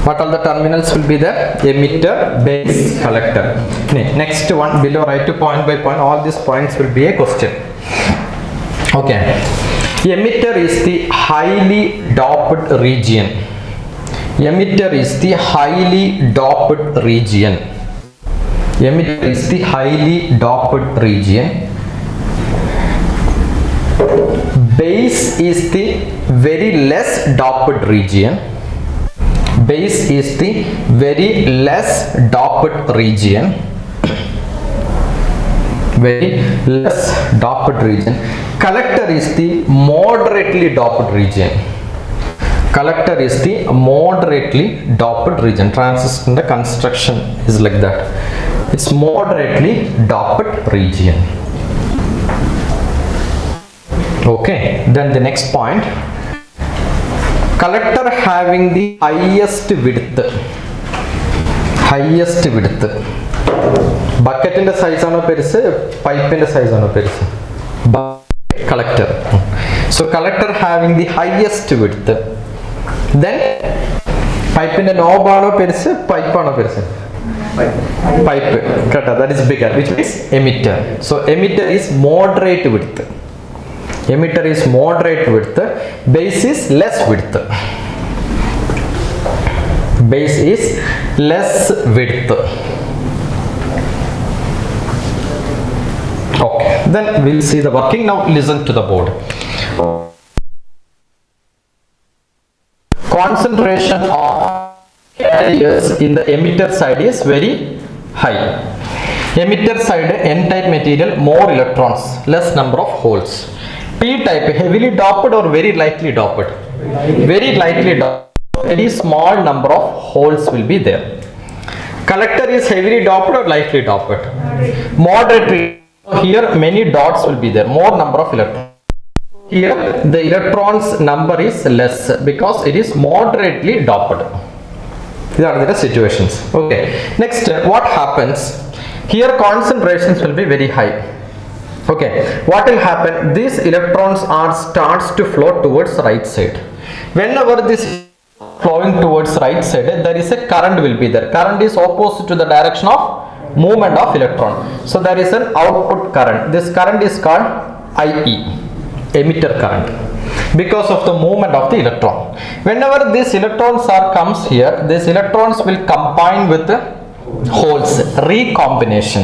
What all the terminals will be there? Emitter, base, collector. Next one below, write point by point. All these points will be a question. Okay. Emitter is the highly doped region. Emitter is the highly doped region. Emitter is the highly doped region. Base is the very less doped region. Base is the very less doped region. Very less doped region. Collector is the moderately doped region. Collector is the moderately doped region. Transistor construction is like that. It's moderately doped region. Okay, then the next point, collector having the highest width. Bucket in the size on a pipe in the size on a collector. So collector having the highest width. Then pipe in the knob on a pipe on a pipe cutter, that is bigger, which means emitter. So emitter is moderate width. Base is less width. Okay, then we'll see the working. Now listen to the board. Concentration of carriers in the emitter side is very high. Emitter side, N-type material, more electrons, less number of holes. P-type, heavily doped or very lightly doped? Very lightly doped. Very small number of holes will be there. Collector is heavily doped or lightly doped? Moderately. Here many dots will be there, more number of electrons. Here the electrons number is less because it is moderately doped. These are the situations. Okay. Next, what happens? Here concentrations will be very high. Okay. What will happen? These electrons starts to flow towards right side. Whenever this is flowing towards right side, there is a current will be there. Current is opposite to the direction of movement of electron. So there is an output current. This current is called IE, emitter current, because of the movement of the electron. Whenever these electrons comes here, these electrons will combine with the holes, recombination.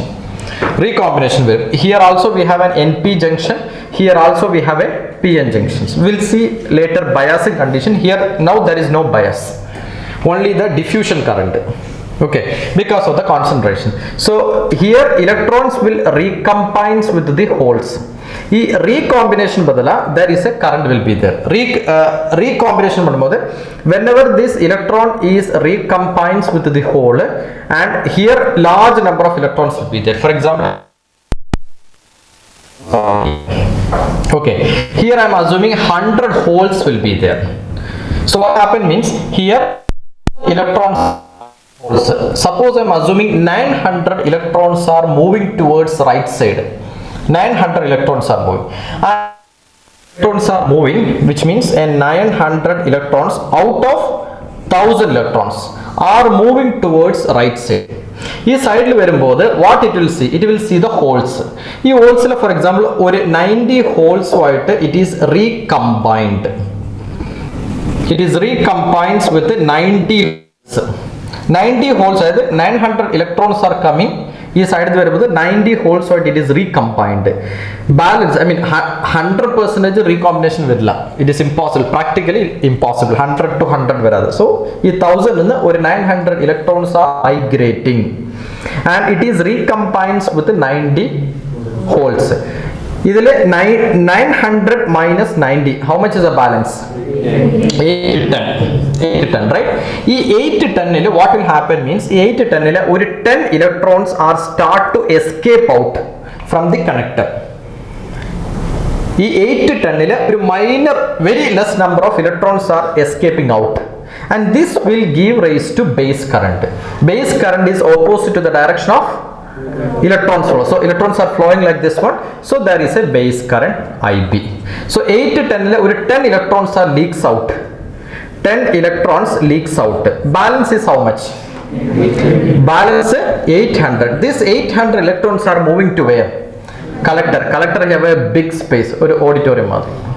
Here also we have an NP junction. Here also we have a PN junctions. We'll see later biasing condition. Here now there is no bias, only the diffusion current. Okay, because of the concentration. So here electrons will recombine with the holes. Recombination badala, there is a current will be there. Recombination whenever this electron is recombines with the hole, and here large number of electrons will be there. For example, okay, here I am assuming 100 holes will be there. So what happened means here electrons. Suppose I am assuming 900 electrons are moving towards right side. 900 electrons are moving. Electrons are moving, which means a 900 electrons out of 1000 electrons are moving towards right side. This side what it will see? It will see the holes. This holes, for example, 90 holes it is recombined. It is recombines with 90 holes. 900 electrons are coming. This side 90 holes, so it is recombined. Balance, I mean 100% recombination vidla. It is impossible, practically impossible. 100 to 100 so this 1000 or 900 electrons are migrating, and it is recombines with 90 holes. 900 minus 90, how much is the balance? 8 to 10, right? This 8 to 10, what will happen means 8 to 10, 10 electrons are start to escape out from the connector. This 8 to 10, minor, very less number of electrons are escaping out, and this will give rise to base current. Base current is opposite to the direction of electrons flow. So electrons are flowing like this one, so there is a base current IB. So 8 to 10, 10 electrons are leaks out. 10 electrons leaks out. Balance is how much? Balance 800. This 800 electrons are moving to where? Collector have a big space or auditorium.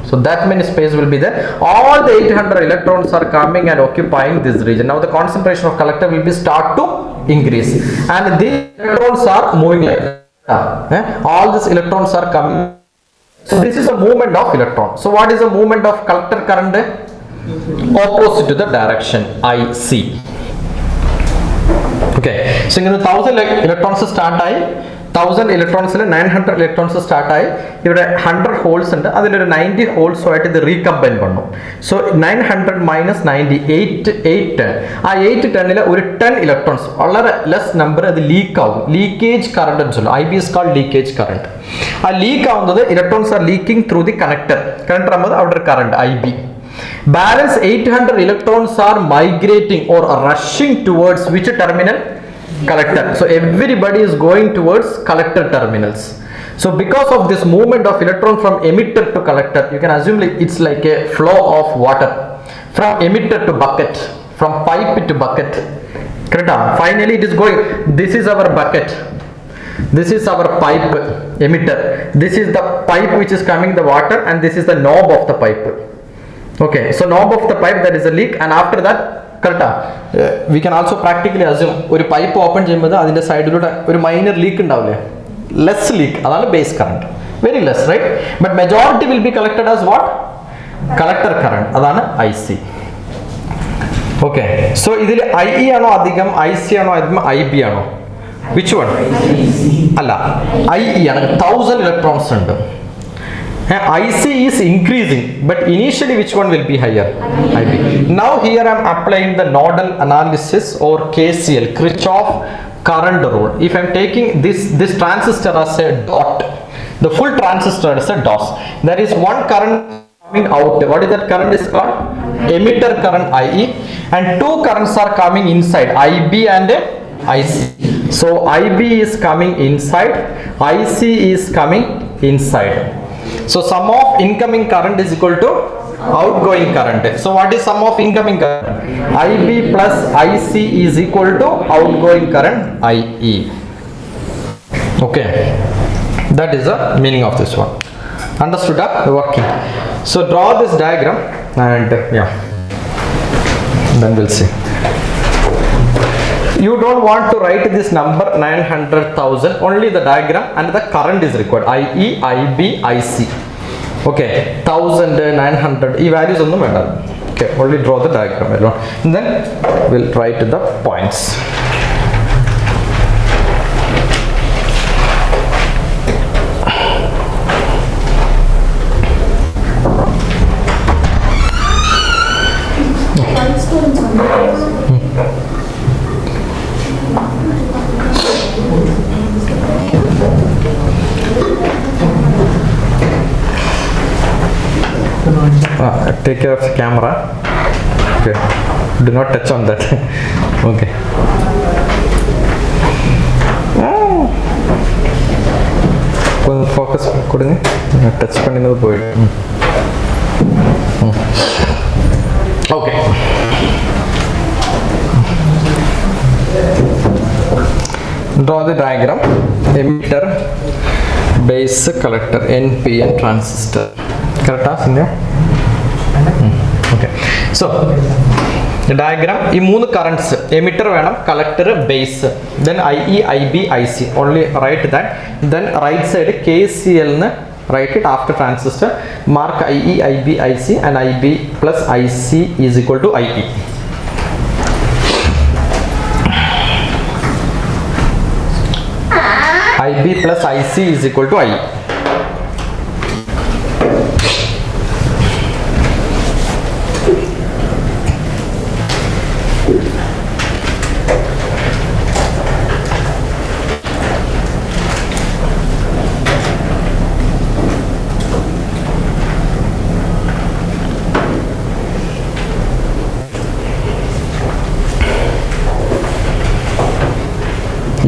So that many space will be there. All the 800 electrons are coming and occupying this region. Now the concentration of collector will be start to increase, and these electrons are moving like all these electrons are coming. So this is a movement of electron. So what is the movement of collector current? Opposite to the direction IC. Okay, so in 1000 electrons start 1000 electrons 900 electrons start ആയി ഇവിടെ 100 holes ഉണ്ട് അതിലൊരു 90 holes ആയിട്ട് ഇത് recombine പണ്ണു so 900 minus 90 8 ആ 8 10 ഒരു 10 electrons വളരെ less number അത് ലീക്ക് ആവും ലീക്കേജ് കറണ്ട് എന്ന് ചൊല്ലും IB is called leakage current ആ ലീക്ക് ആവുന്നത് electrons are leaking through the connector ആകുമ്പോൾ അവിടെ ഒരു current IB balance 800 electrons are migrating or rushing towards which terminal collector so everybody is going towards collector terminals so because of this movement of electron from emitter to collector you can assume it's like a flow of water from emitter to bucket from pipe to bucket correct finally it is going this is our bucket this is our pipe emitter this is the pipe which is coming the water and this is the knob of the pipe okay so knob of the pipe there is a leak and after that correct we can also practically assume ഒരു pipe open ചെയ്യുമ്പോൾ അതിന്റെ സൈഡിലൂടെ ഒരു minor leak ഉണ്ടാവില്ലേ less leak അതാണ് base current very less right but majority will be collected as what collector current അതാണ് IC okay so ഇതിൽ IE ആണോ അധികം IC ആണോ അധികം IB ആണോ വിച്ച് വൺ അല്ല IE ആണ് 1000 ഇലക്ട്രോൺസ് ഉണ്ട് IC is increasing but initially which one will be higher IB now here I am applying the nodal analysis or KCL Kirchhoff current rule if I am taking this transistor as a dot the full transistor as a dot there is one current coming out what is that current is called emitter current IE and two currents are coming inside IB and IC so IB is coming inside IC is coming inside so sum of incoming current is equal to outgoing current so what is sum of incoming current IB plus IC is equal to outgoing current IE okay that is the meaning of this one understood the working so draw this diagram and yeah then we'll see you don't want to write this number 900,000 only the diagram and the current is required IE IB IC okay 1000 900 ee values onnum venda okay only draw the diagram alone and then we'll write the points take care of the camera okay do not touch on that okay focus kodunga touch pannunadhu poi okay draw the diagram emitter base collector NPN transistor correct Sindhya okay so the diagram ee moonu currents emitter venam collector base then IE IB IC only write that then right side KCL na write it after transistor mark IE IB IC and IB plus IC is equal to IE IB plus IC is equal to IE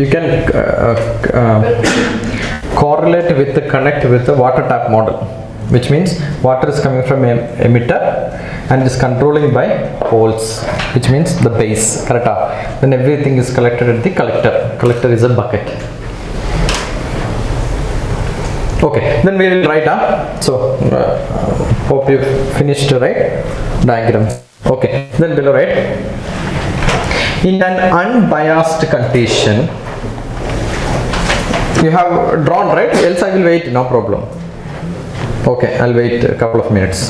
you can correlate with the connect with the water tap model which means water is coming from emitter and is controlling by holes which means the base correct then everything is collected at the collector is a bucket okay then we will write so hope you finished right diagram okay then below write in an unbiased condition you have drawn right else I will wait no problem okay I'll wait a couple of minutes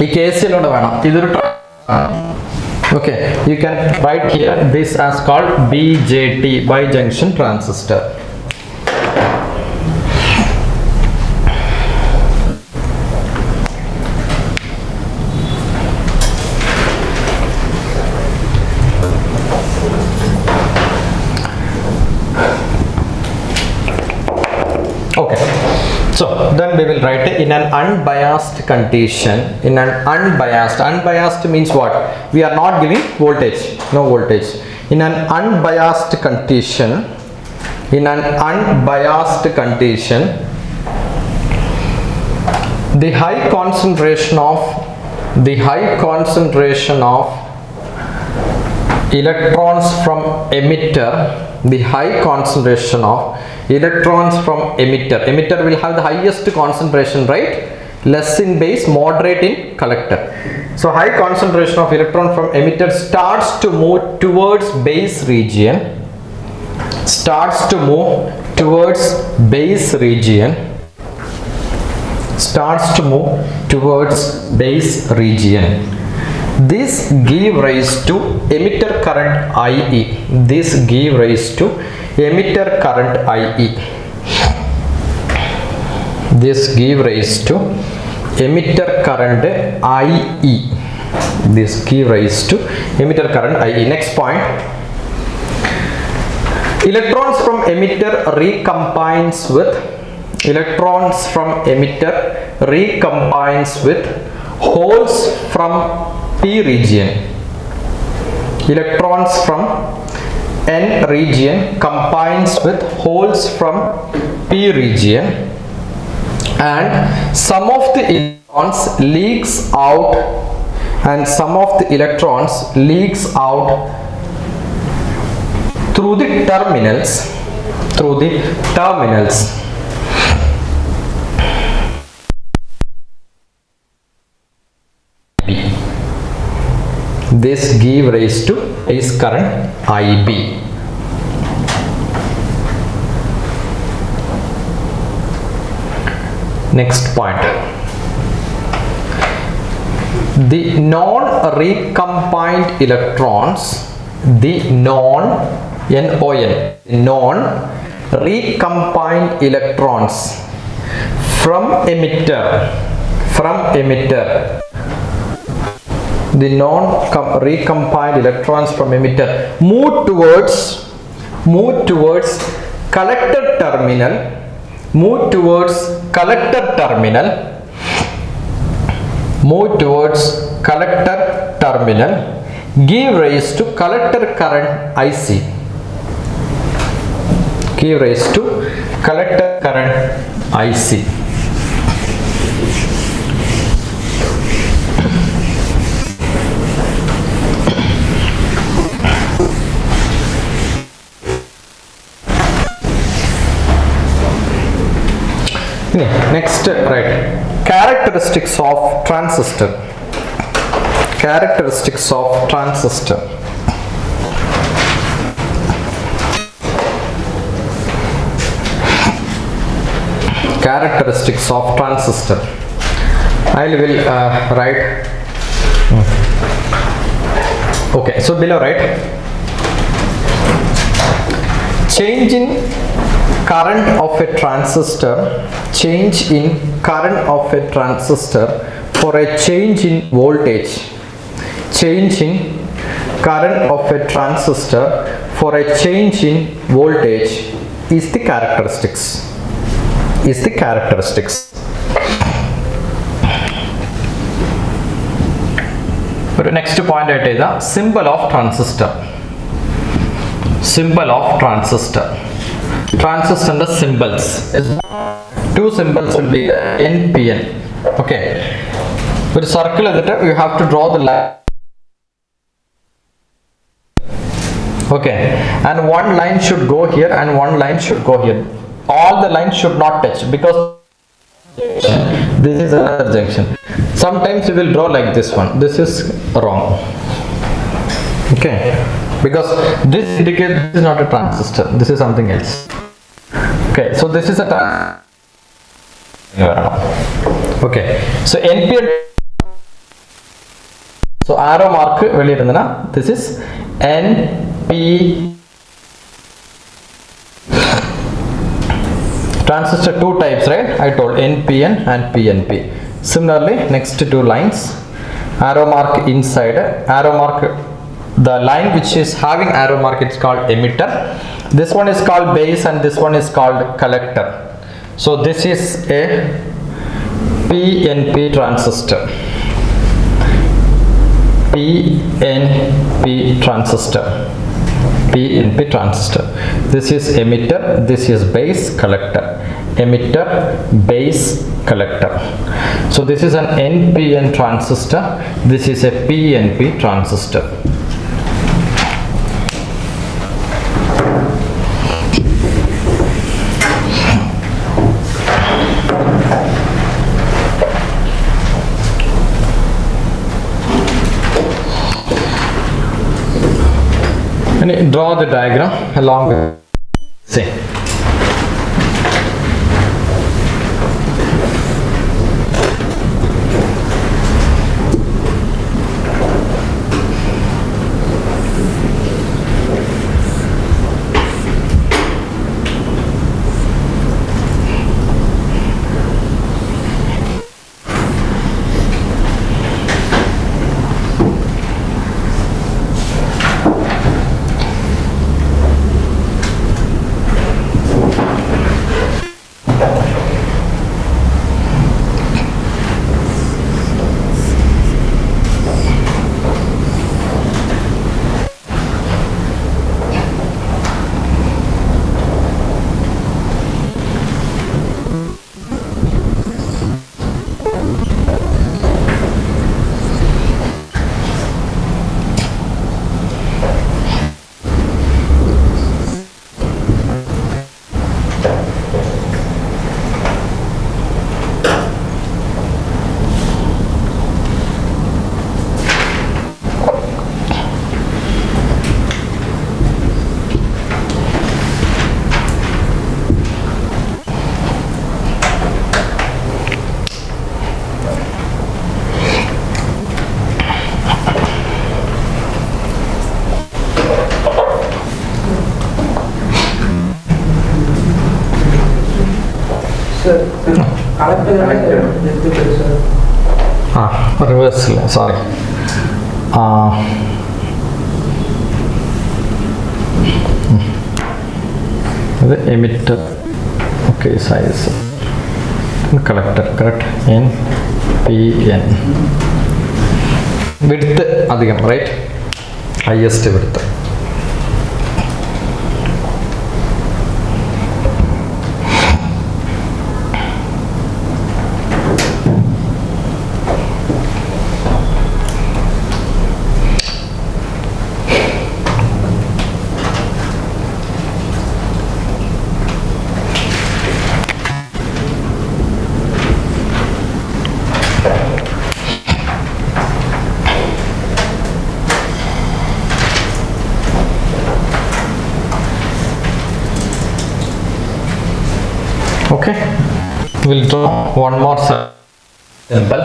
ഈ കേസിലൂടെ വേണം ഇതൊരു Okay, you can write here this as called BJT, bijunction transistor. Okay, so then we will write it in an unbiased condition. In an unbiased means what? We are not giving voltage, no voltage. In an unbiased condition, the high concentration of electrons from emitter, emitter will have the highest concentration, right? Less in base, moderate in collector. So high concentration of electron from emitter starts to move towards base region, This give rise to emitter current IE. Emitter current IE. Next point. Electrons from emitter recombines with holes from P region. Electrons from N region combines with holes from P region, and some of the electrons leaks out through the terminals. This give rise to base current IB. Next point. The non-recombined electrons, non-recombined electrons from emitter, the non-recombined electrons from emitter move towards collector terminal, give rise to collector current IC. Next, right, characteristics of transistor. Characteristics of transistor. I will write. Okay, so below, right, change in current of a transistor for a change in voltage. Change in current of a transistor for a change in voltage is the characteristics. But next point is the symbol of transistor. Transistor and the symbols. Two symbols will be N, P, N. Okay. With a circle, you have to draw the line. Okay. And one line should go here and one line should go here. All the lines should not touch because this is another junction. Sometimes you will draw like this one. This is wrong. Okay. Because this indicates this is not a transistor. This is something else. Okay, so this is a okay, so NPN So arrow mark veliyirundana, this is NP. Transistor two types, right? I told NPN and PNP. Similarly, next two lines, arrow mark inside, arrow mark, the line which is having arrow mark, it's called emitter. This one is called base and this one is called collector. So this is a PNP transistor. PNP transistor. PNP transistor. This is emitter, this is base, collector. Emitter, base, collector. So this is an NPN transistor, this is a PNP transistor. And draw the diagram along with, see. Reverse, sorry. The emitter, okay, size, collector, correct, NPN. Width adhigam, right? Highest width. Okay, we'll draw one more symbol.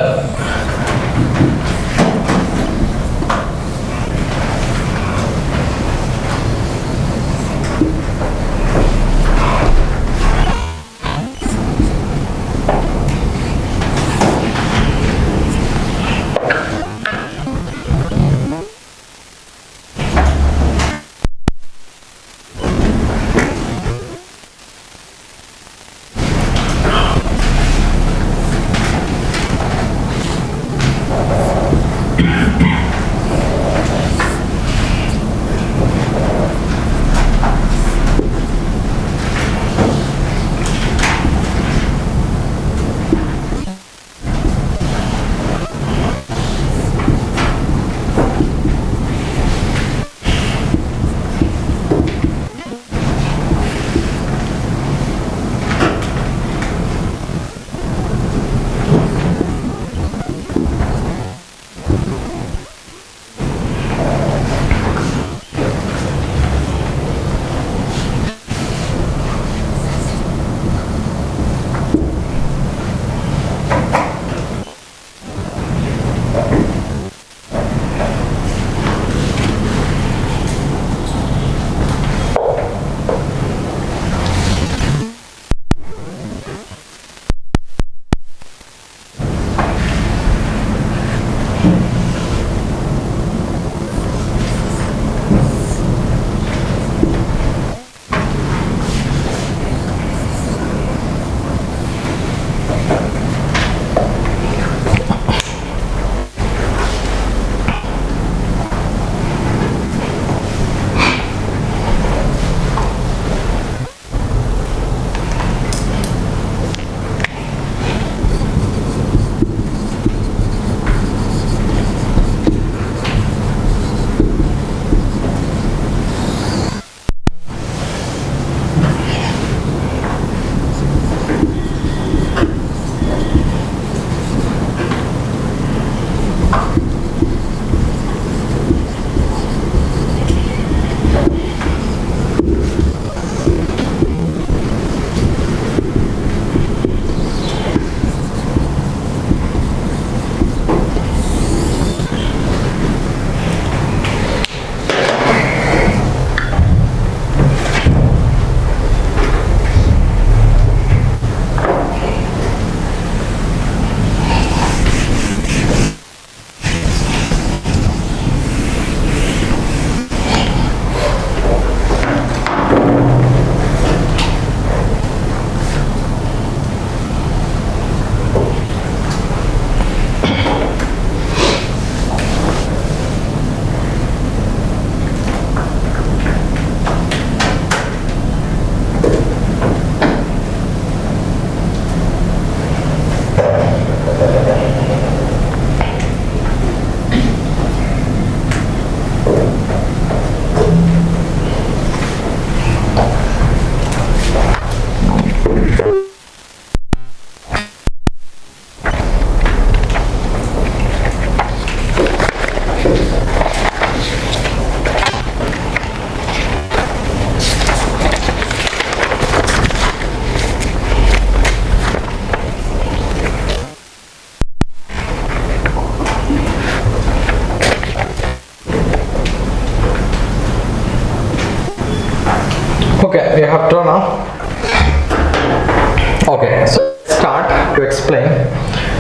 Okay, so start to explain.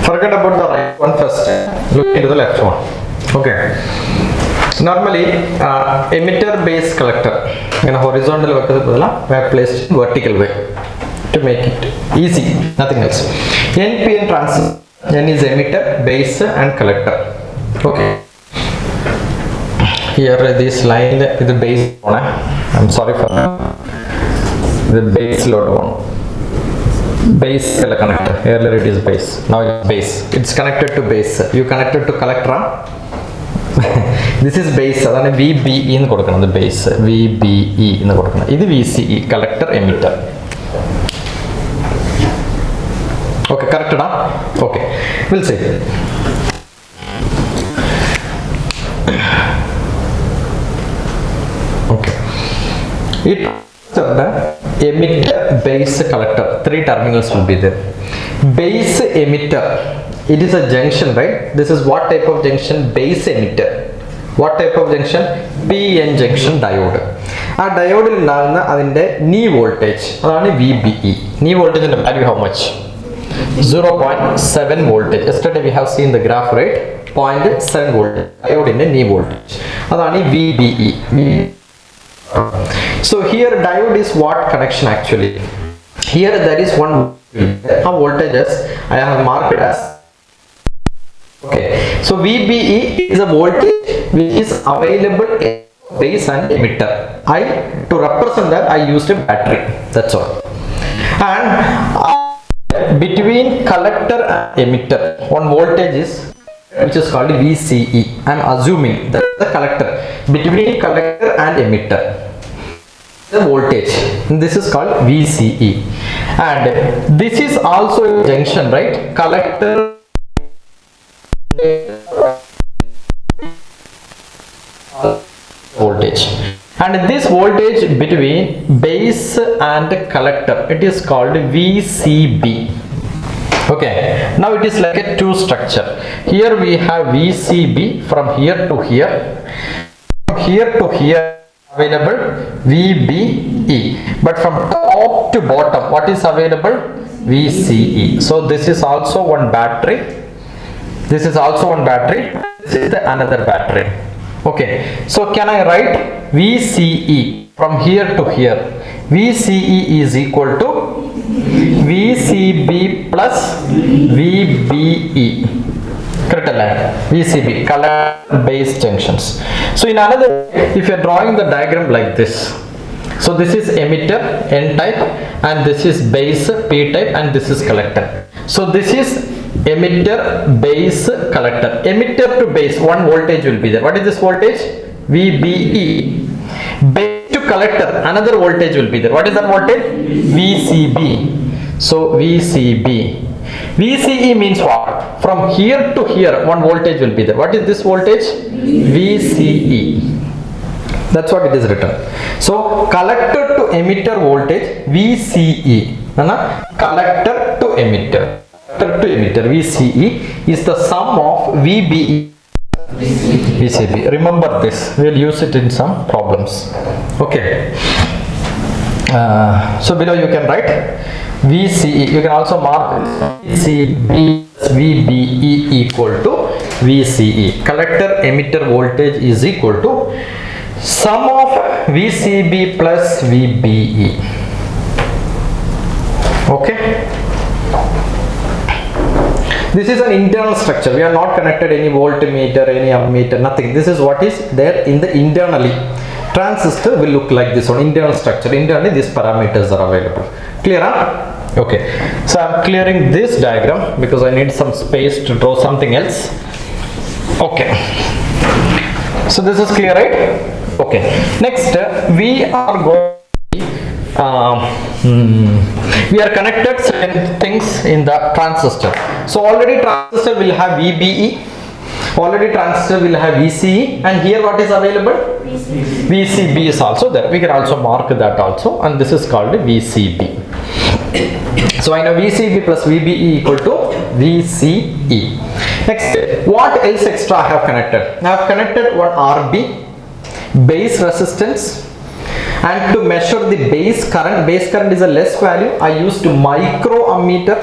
Forget about the right one first. Look into the left one. Okay. Normally, emitter base collector in a horizontal way, we have placed in vertical way to make it easy, nothing else. NPN transistor, N is emitter, base and collector. Okay. Here this line is the base one. I'm sorry for the base load one. Base connector. Earlier it is base. Now it's base. It's connected to base. You connected to collector. This is base. That's VBE in the base. VBE in the this is VCE, collector emitter. Okay, correct na? Okay, we'll see. Okay. It the emitter, base, collector. 3 terminals will be there. Base emitter. It is a junction, right? This is what type of junction? Base emitter. What type of junction? PN junction diode. A diode is knee voltage. That is VBE. Knee voltage in value how much? 0.7 voltage. Yesterday we have seen the graph, right? 0.7 voltage. Diode in knee voltage. That is VBE. So here diode is what connection actually? Here there is one voltage I have marked as. Okay, so VBE is a voltage which is available in base and emitter. To represent that I used a battery, that's all. And between collector and emitter, one voltage is which is called VCE. I am assuming that the collector, between collector and emitter, the voltage, this is called VCE. And this is also a junction, right? Collector voltage, and this voltage between base and collector, it is called VCB. Okay, now it is like a 2 structure. Here we have VCB from here to here, from here to here available VBE, but from top to bottom what is available? VCE. So this is also one battery. This is also one battery. This is the another battery. Okay, so can I write VCE from here to here? VCE is equal to VCB plus VBE. Correct? VCB, color base junctions. So in another, if you are drawing the diagram like this, so this is emitter N type, and this is base P type, and this is collector. So this is emitter, base, collector. Emitter to base, one voltage will be there. What is this voltage? VBE. Base to collector, another voltage will be there. What is that voltage? VCB. So VCB. VCE means what? From here to here, one voltage will be there. What is this voltage? VCE. That's what it is written. So collector to emitter voltage VCE. Collector to emitter. To emitter VCE is the sum of VBE VCB. Remember this, we will use it in some problems. Okay, so below you can write VCE. You can also mark VCB VBE equal to VCE. Collector emitter voltage is equal to sum of VCB plus VBE. Okay, this is an internal structure. We are not connected any voltmeter, any ammeter, nothing. This is what is there in the internally. Transistor will look like this one, internal structure. Internally these parameters are available. Clear? Huh? Okay. So I am clearing this diagram because I need some space to draw something else. Okay. So this is clear, right? Okay. Next we are going we are connected certain things in the transistor. So already transistor will have VBE, already transistor will have VCE, and here what is available? VCB is also there. We can also mark that also, and this is called VCB. So I know VCB plus VBE equal to VCE. Next, what else extra I have connected? I have connected one RB, base resistance, And to measure the base current is a less value, I used microammeter.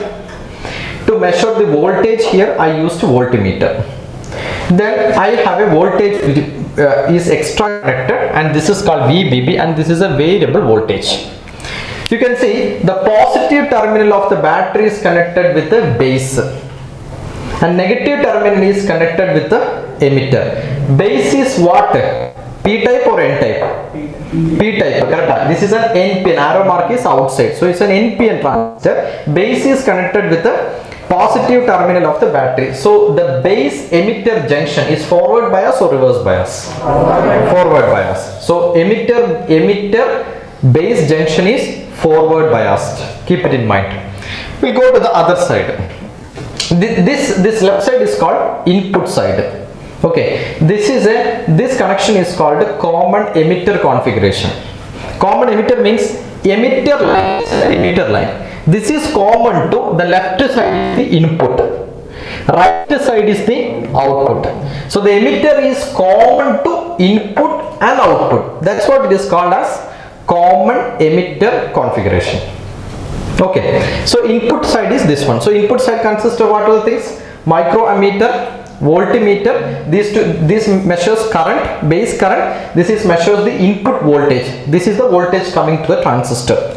To measure the voltage here, I used voltmeter. Then I have a voltage is extra connected, and this is called VBB, and this is a variable voltage. You can see the positive terminal of the battery is connected with the base, and negative terminal is connected with the emitter. Base is what? P type or N type? P type, correct? This is an NPN, arrow mark is outside, so it's an NPN transistor. Base is connected with the positive terminal of the battery. So the base emitter junction is forward bias or reverse bias? Forward bias. So emitter base junction is forward biased. Keep it in mind. We'll go to the other side. This left side is called input side. Okay, this connection is called common emitter configuration. Common emitter means emitter line. This is common to the left side is the input, right side is the output. So the emitter is common to input and output. That's what it is called as common emitter configuration. Okay, so input side is this one. So input side consists of what are the things? Microammeter, voltmeter. This measures current, base current. This is measures the input voltage. This is the voltage coming to the transistor.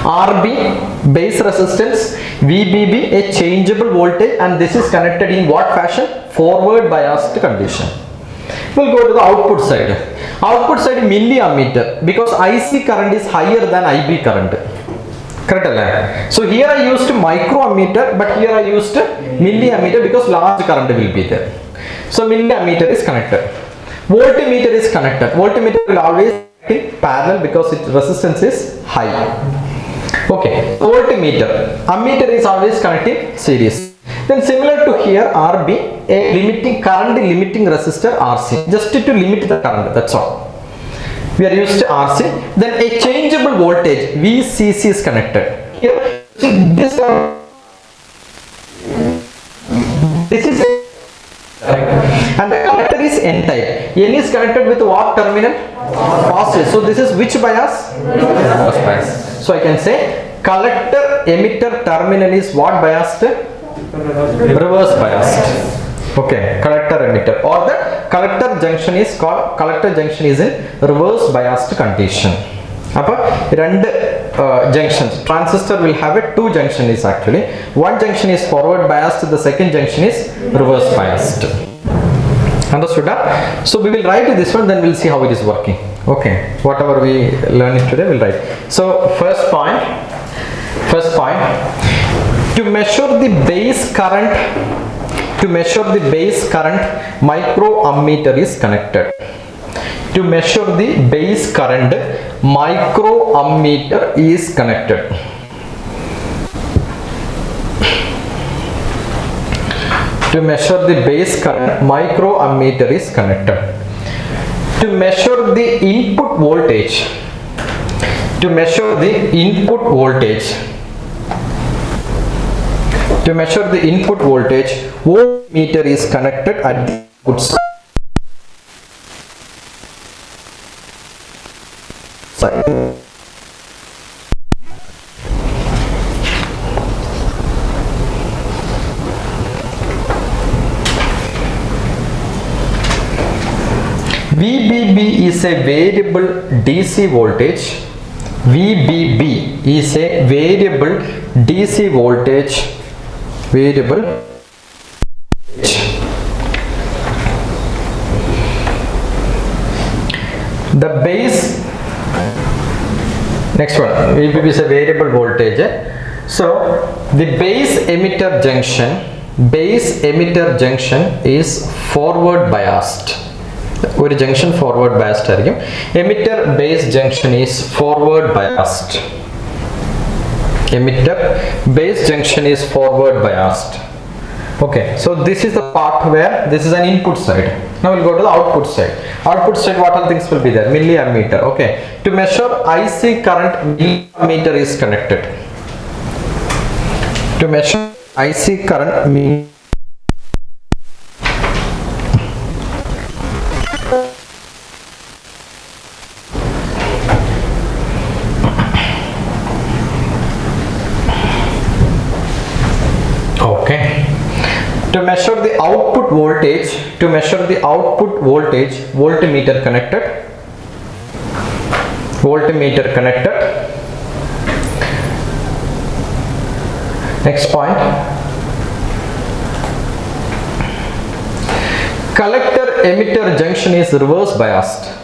RB, base resistance. VBB, a changeable voltage, and this is connected in what fashion? Forward biased condition. We'll go to the output side. Output side milliammeter, because IC current is higher than IB current. Correct? So here I used microammeter, but here I used milliammeter because large current will be there. So milliammeter is connected. Voltmeter is connected. Voltmeter will always be parallel because its resistance is high. Okay, voltmeter. Ammeter is always connected series. Then similar to here, RB, a current limiting resistor RC, just to limit the current, that's all. We are used to RC. Then a changeable voltage VCC is connected. Here, see this is and the connector is N type. N is connected with what terminal? Positive. So this is which bias? Reverse bias. So I can say collector emitter terminal is what biased? Reverse biased. Okay, collector emitter, or the collector junction is called, collector junction is in reverse biased condition. Junctions, transistor will have a two junctions actually. One junction is forward biased, the second junction is reverse biased. Understood? So we will write this one, then we'll see how it is working. Okay, whatever we learn it today, we'll write. So first point, to measure the base current, microammeter is connected. To measure the base current, microammeter is connected. To measure the base current, microammeter is connected. To measure the input voltage, voltmeter is connected at the input side. VBB is a variable DC voltage. VBB is a variable DC voltage. The base, next one, VBB is a variable voltage. So the base emitter junction is forward biased. One junction forward biased. Emitter base junction is forward biased. Okay, so this is the part where this is an input side. Now we'll go to the output side. Output side, what all things will be there? Milliammeter. Okay, to measure IC current, milliammeter is connected. To measure IC current, to measure the output voltage, voltmeter connected. Next point, collector emitter junction is reverse biased.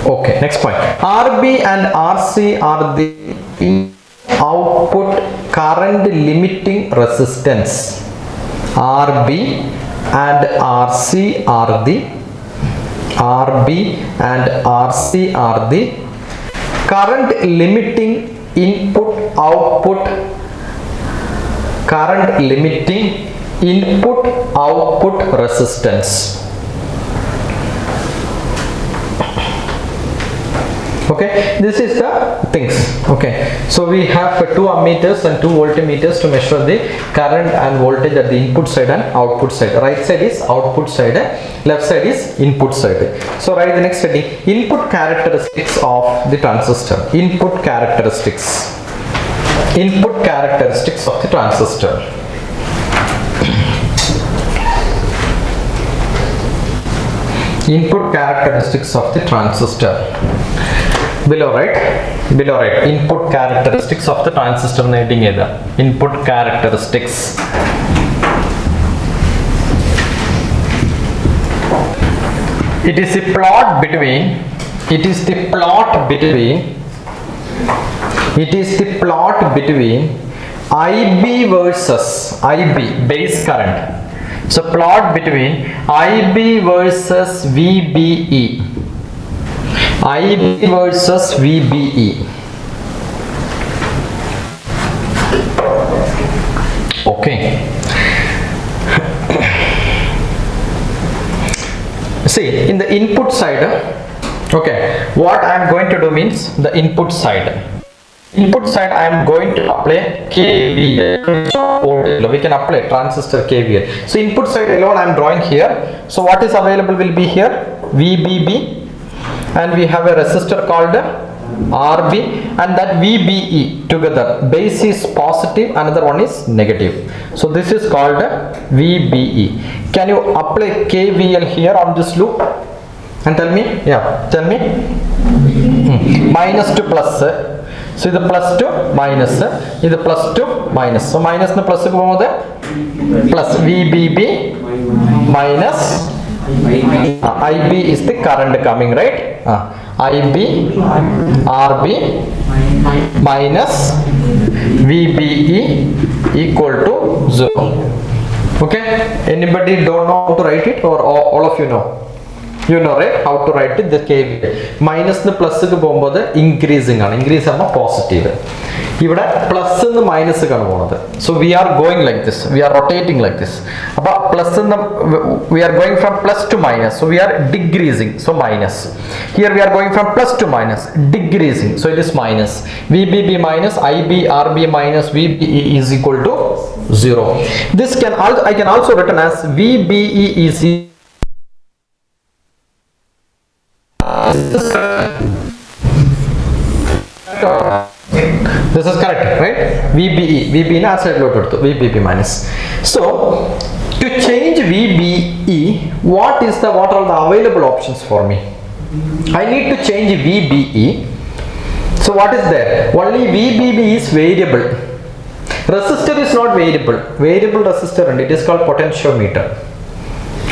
Okay, next point, RB and RC are the output current limiting resistance. RB and RC are the current limiting input output resistance. Okay, this is the things. Okay, so we have 2 ammeters and 2 voltmeters to measure the current and voltage at the input side and output side. Right side is output side, left side is input side. So write the next heading, input characteristics of the transistor. Input characteristics of the transistor. Input characteristics of the transistor. Below right, input characteristics of the transistor. Input characteristics. It is the plot between IB versus base current. So plot between IB versus VBE. IB versus VBE. Okay. See, in the input side, okay, what I am going to do means the input side I am going to apply KVL. We can apply transistor KVL. So input side alone I am drawing here. So what is available will be here VBB, and we have a resistor called RB, and that VBE together. Base is positive, another one is negative. So this is called VBE. Can you apply KVL here on this loop and tell me? Yeah, tell me. Minus to plus. So the plus to minus. This plus to minus. So minus na plus plus VBB minus IB is the current coming, right? IB RB minus VBE equal to 0. Okay, anybody don't know how to write it, or all of you know? You know, right, how to write it, the KVL. Minus the plus increasing positive. Here plus and minus. So we are going like this, we are rotating like this. About plus and we are going from plus to minus, so we are decreasing, so minus. Here we are going from plus to minus, decreasing, so it is minus. VBB minus IB RB minus VBE is equal to 0. This I can also written as VBE is this is correct, right? VBE na side load VBB minus. So to change VBE, what are the available options for me? I need to change VBE. So what is there? Only VBB is variable. Resistor is not variable. Variable resistor, and it is called potentiometer.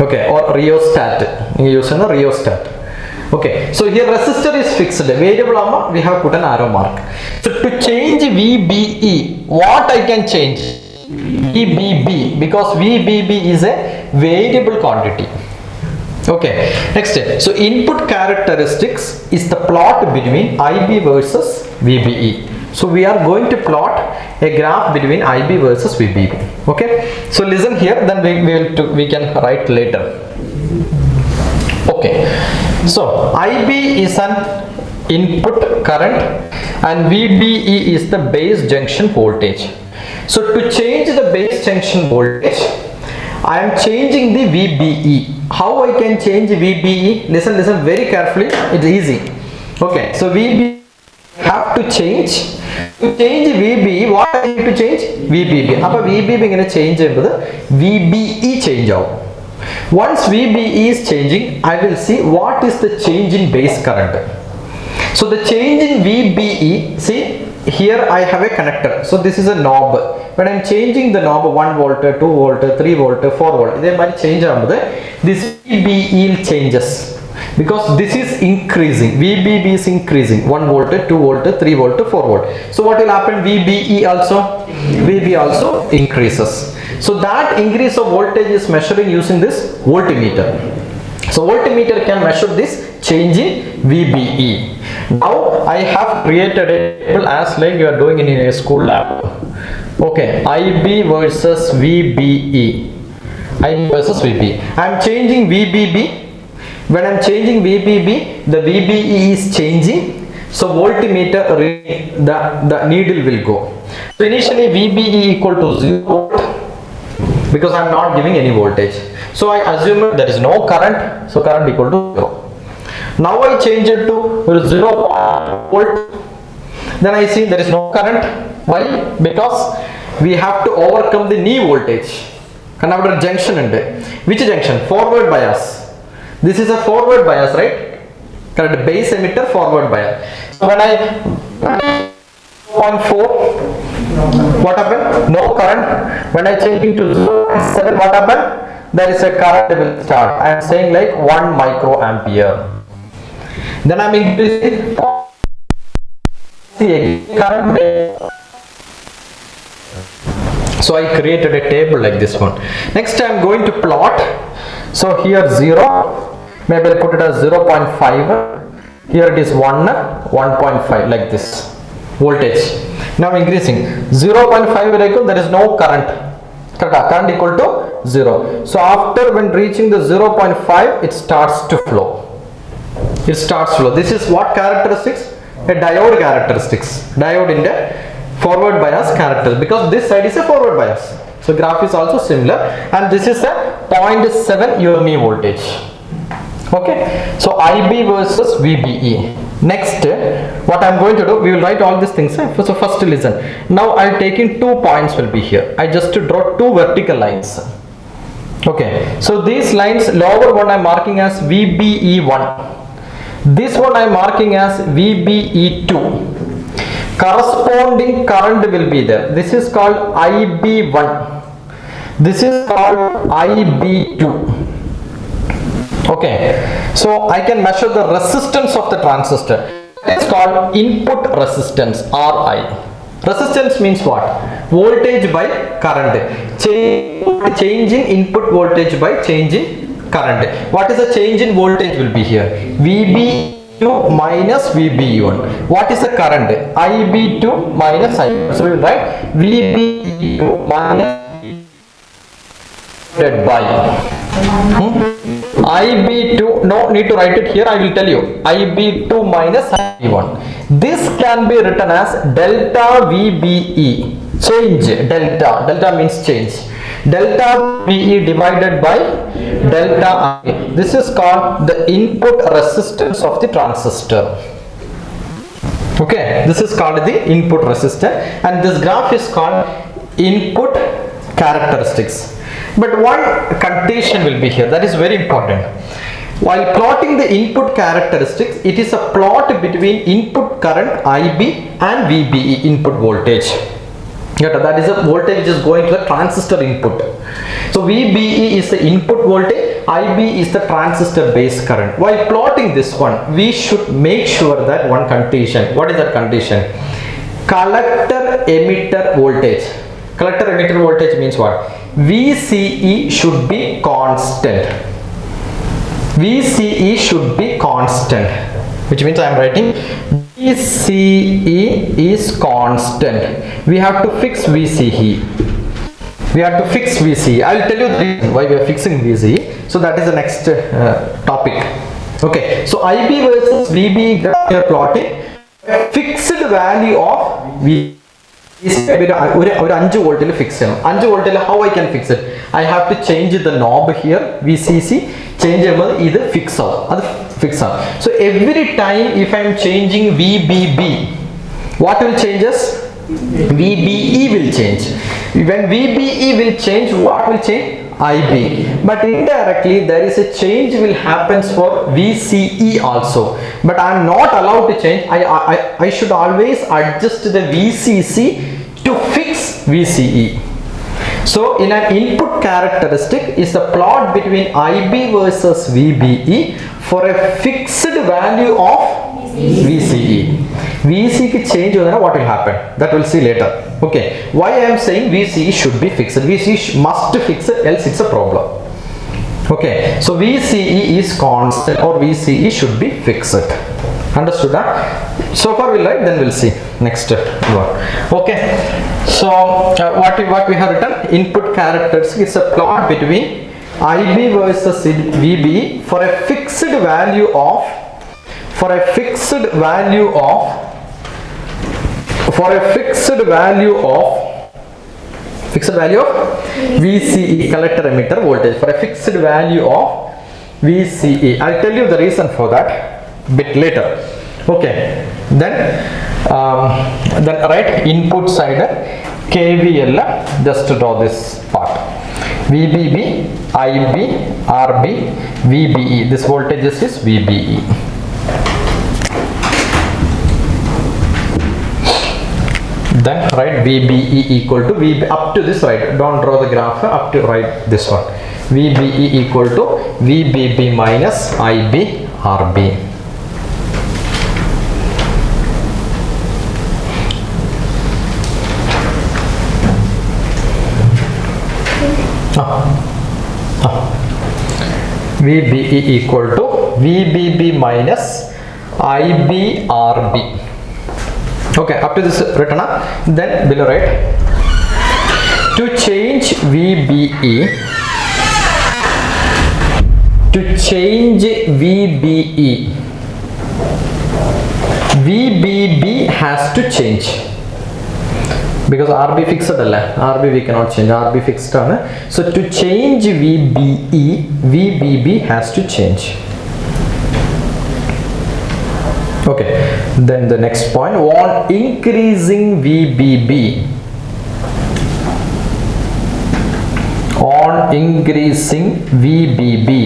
Okay, or rheostat. You use a rheostat. Okay, so here resistor is fixed, variable we have put an arrow mark. So to change VBE, what I can change? VBB, because VBB is a variable quantity. Okay, next step. So input characteristics is the plot between IB versus VBE. So we are going to plot a graph between IB versus VBE. Okay, so listen here, then we can write later. Okay, so IB is an input current and VBE is the base junction voltage. So to change the base junction voltage, I am changing the VBE. How I can change VBE? Listen very carefully. It's easy. Okay, so VBE have to change. To change VBE, what I need to change? VBB. Now VBB ingane change VBE change out. Once VBE is changing, I will see what is the change in base current. So the change in VBE, see here I have a connector. So this is a knob. When I am changing the knob 1 volt, 2 volt, 3 volt, 4 volt, they might change this VBE changes because this is increasing. VBB is increasing 1 volt, 2 volt, 3 volt, 4 volt. So what will happen? VBE also, VB also increases. So that increase of voltage is measuring using this voltmeter. So voltmeter can measure this change in VBE. Now I have created a table as like you are doing in a school lab. Okay, IB versus VBE. IB versus VBE. I am changing VBB. When I am changing VBB, the VBE is changing. So voltmeter, the needle will go. So initially VBE equal to 0 volt because I am not giving any voltage. So I assume there is no current. So current equal to 0. Now I change it to 0 volt. Then I see there is no current. Why? Because we have to overcome the knee voltage. Conductor junction and which junction? Forward bias. This is a forward bias, right? Correct. Base emitter forward bias. So when I 0.4, what happened? No current. When I change it to 0.7, what happened? There is a current will start. I am saying like 1 microampere. Then I am increasing current. So I created a table like this one. Next I am going to plot. So here 0, maybe I'll put it as 0.5. Here it is 1, 1.5 like this voltage. Now increasing 0.5 there is no current. Current equal to 0. So after when reaching the 0.5 it starts to flow. It starts flow. This is what characteristics? A diode characteristics. Diode in the forward bias character, because this side is a forward bias. So graph is also similar, and this is a 0.7 UME voltage. Okay, so IB versus VBE. Next, what I am going to do, we will write all these things. So first listen. Now I am taking 2 points will be here. I just draw 2 vertical lines. Okay, so these lines, lower one I am marking as VBE1. This one I am marking as VBE2. Corresponding current will be there. This is called IB1. This is called IB2. Okay, so I can measure the resistance of the transistor. It's called input resistance, RI. Resistance means what? Voltage by current. Change in input voltage by change in current. What is the change in voltage will be here? VB2 minus VB1. What is the current? IB2 minus IB1. So we will write VB2 minus by IB2, no need to write it here, I will tell you. IB2 minus IB1. This can be written as delta VBE. Change, delta means change. Delta VE divided by delta I. This is called the input resistance of the transistor. Okay, this is called the input resistor, and this graph is called input characteristics. But one condition will be here, that is very important. While plotting the input characteristics, it is a plot between input current IB and VBE, input voltage. That is a voltage which is going to the transistor input. So VBE is the input voltage, IB is the transistor base current. While plotting this one, we should make sure that one condition. What is that condition? Collector emitter voltage. Collector emitter voltage means what? VCE should be constant. VCE should be constant, which means I am writing VCE is constant. We have to fix VCE. We have to fix VCE. I will tell you the reason why we are fixing VCE. So that is the next topic. Okay. So IB versus VB graph we are plotting. Fixed value of V. ഒരു 5 വോൾട്ടിൽ fix ചെയ്യണം. 5 വോൾട്ടിൽ how I can fix it? I have to change the knob here, VCC change ചെയ്യുമ്പോൾ ഇത് fix ആവും, അത് fix ആവും. So every time if I am changing VBB, what will changes? VBE will change. When VBE will change, what will change? IB. But indirectly there is a change will happens for VCE also. But I am not allowed to change. I should always adjust the VCC to fix VCE. So in an input characteristic is the plot between IB versus VBE for a fixed value of VCE. VCE change what will happen? That we'll see later. Okay. Why I am saying VCE should be fixed? VCE must fix it, else it's a problem. Okay. So VCE is constant or VCE should be fixed. Understood? Huh? So far we'll write, then we'll see next one. Okay. So what we have written? Input characteristic is a plot between IB versus VBE for a fixed value of VCE, collector emitter voltage, for a fixed value of VCE. I'll tell you the reason for that bit later. Okay, then right input side KVL, just to draw this part. VBB, IB, RB, VBE. This voltage is VBE. Then write VBE equal to VB up to this, right? Don't draw the graph up to write this one. VBE equal to VBB minus IB RB. VBE equal to VBB minus IB RB. Okay, up to this written up. Then below write to change VBE VBB has to change because RB fixed alla, RB we cannot change, RB fixed ആണ്. So to change VBE, VBB has to change. Okay, then the next point, on increasing VBB, on increasing VBB,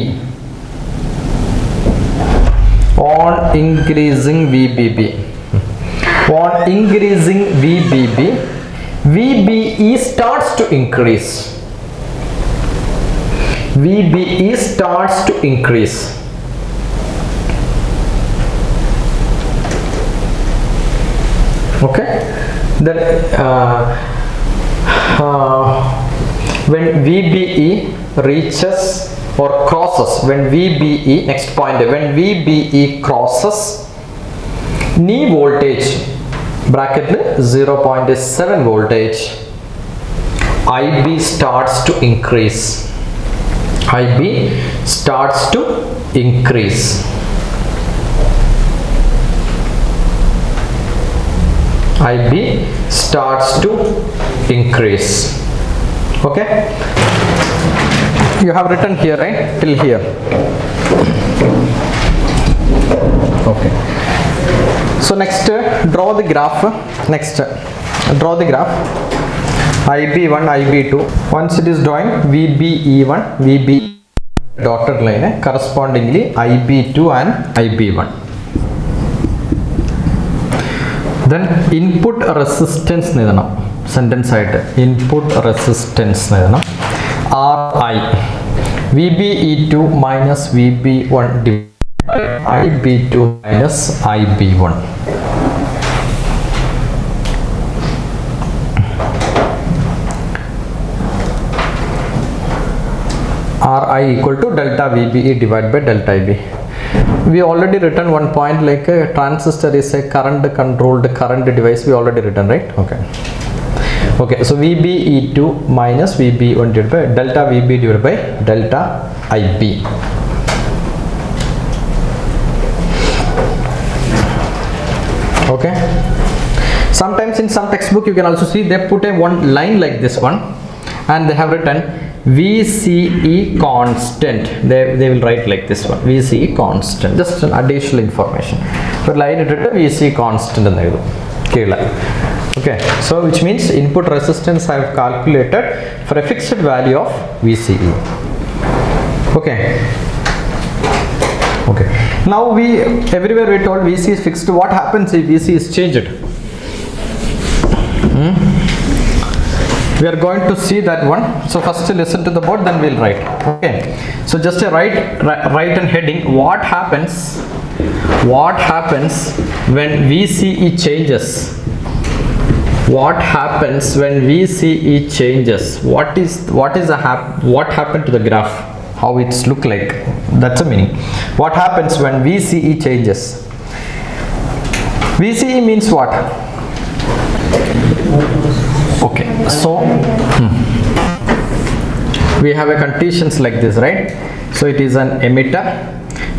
VBE starts to increase. VBE starts to increase. Okay, then when VBE reaches or crosses, when VBE, next point, when VBE crosses knee voltage bracket 0.7 voltage, IB starts to increase. IB starts to increase. IB starts to increase. Okay, you have written here, right, till here. Okay, so next draw the graph. Next draw the graph IB1, IB2. Once it is drawing, VBE1, VB dotted line, correspondingly IB2 and IB1. Then input resistance nidana, sentence side input resistance nidana, RI, VBE2 minus VB1 IB2 minus IB1. RI equal to delta VBE divided by delta IB. We already written one point, like a transistor is a current controlled current device. We already written, right? Okay. Okay, so VBE2 minus VB1 divided by delta VB divided by delta IB. Okay. Sometimes in some textbook you can also see they put a one line like this one, and they have written VCE constant. They will write like this one, VCE constant, just an additional information. But line it VCE constant. Okay, so which means input resistance I have calculated for a fixed value of VCE. Okay. Now everywhere we told VC is fixed. What happens if VC is changed? We are going to see that one. So first listen to the board, then we'll write. Okay. So just a write and heading. What happens when VCE changes? What happens when VCE changes? What happened to the graph? How it's look like? That's the meaning. What happens when VCE changes? VCE means what? Okay, so we have a conditions like this, right? So it is an emitter,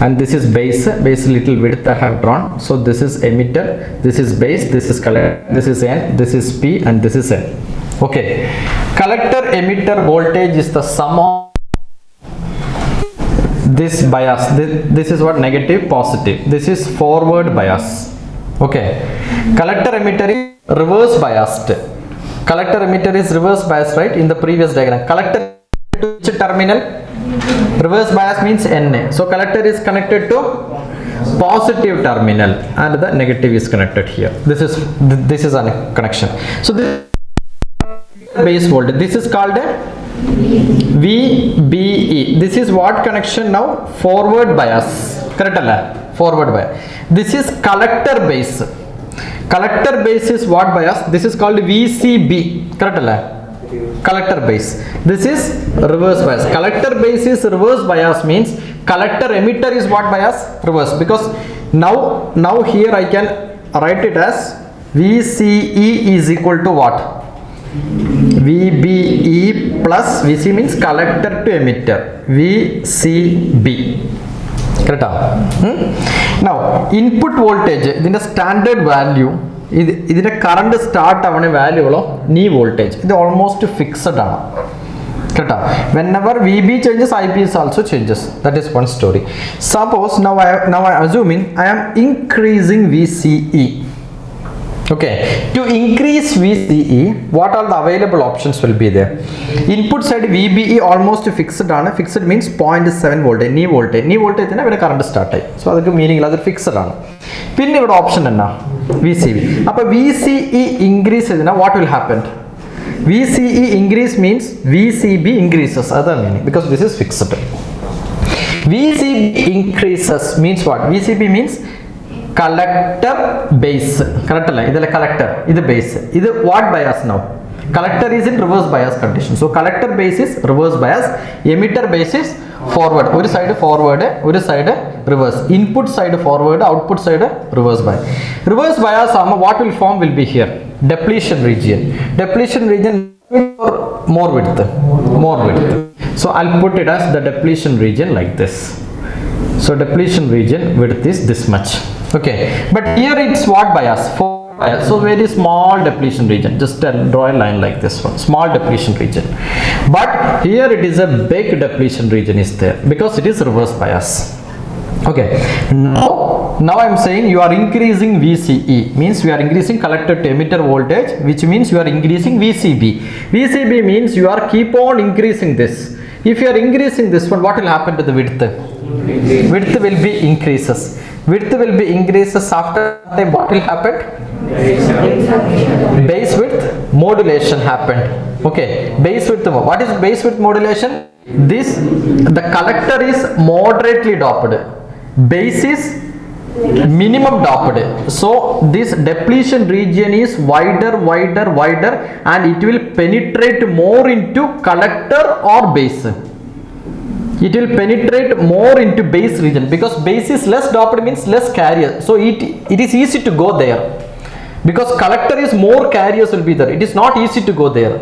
and this is base little width I have drawn. So this is emitter, this is base, this is collector, this is N, this is P, and this is N. Okay, collector emitter voltage is the sum of this bias. This is what? Negative, positive. This is forward bias. Okay, collector emitter is reverse biased. Collector emitter is reverse biased, right? In the previous diagram, collector to which terminal? Reverse bias means NA. So collector is connected to positive terminal, and the negative is connected here. This is a connection. So this base voltage. This is called a VBE. This is what connection now? Forward bias. Correct? Forward bias. This is collector base. Collector base is what bias? This is called VCB. Correct? Collector base. This is reverse bias. Collector base is reverse bias means collector emitter is what bias? Reverse. Because now here I can write it as VCE is equal to what? VBE plus VC means collector to emitter, VCB. Correct? Now input voltage in the standard value, this current start value knee voltage is almost fixed. Correct? Whenever VB changes, IP is also changes. That is one story. Suppose now I am assuming I am increasing VCE. Okay, to increase VCE, what are the available options will be there? Input side VBE almost fixed. Fixed means 0.7 voltage. Knee voltage is a current start. So that's meaning that fixed. Then option is VCB. Now VCE increases, what will happen? VCE increase means VCB increases. That's the meaning, because this is fixed. VCB increases means what? VCB means collector base. Correct? This is collector, this is base. This is what bias now? Collector is in reverse bias condition. So collector base is reverse bias, emitter base is forward. One side forward, one side reverse. Input side forward, output side reverse bias. Reverse bias what will form will be here. Depletion region. Depletion region more width. So I'll put it as the depletion region like this. So depletion region width is this much. Okay, but here it's what bias? Forward bias. So very small depletion region. Just draw a line like this one. Small depletion region. But here it is a big depletion region is there because it is reverse bias. Okay. Now I am saying you are increasing VCE. Means you are increasing collector to emitter voltage, which means you are increasing VCB. VCB means you are keep on increasing this. If you are increasing this one, what will happen to the width? Width will be increases. Width will be increases. After time what will happen? Base width modulation happened. Okay, base width. What is base width modulation? The collector is moderately doped. Base is minimum doped. So this depletion region is wider, and it will penetrate more into collector or base. It will penetrate more into base region because base is less doped means less carrier. So it is easy to go there. Because collector is more carriers will be there. It is not easy to go there.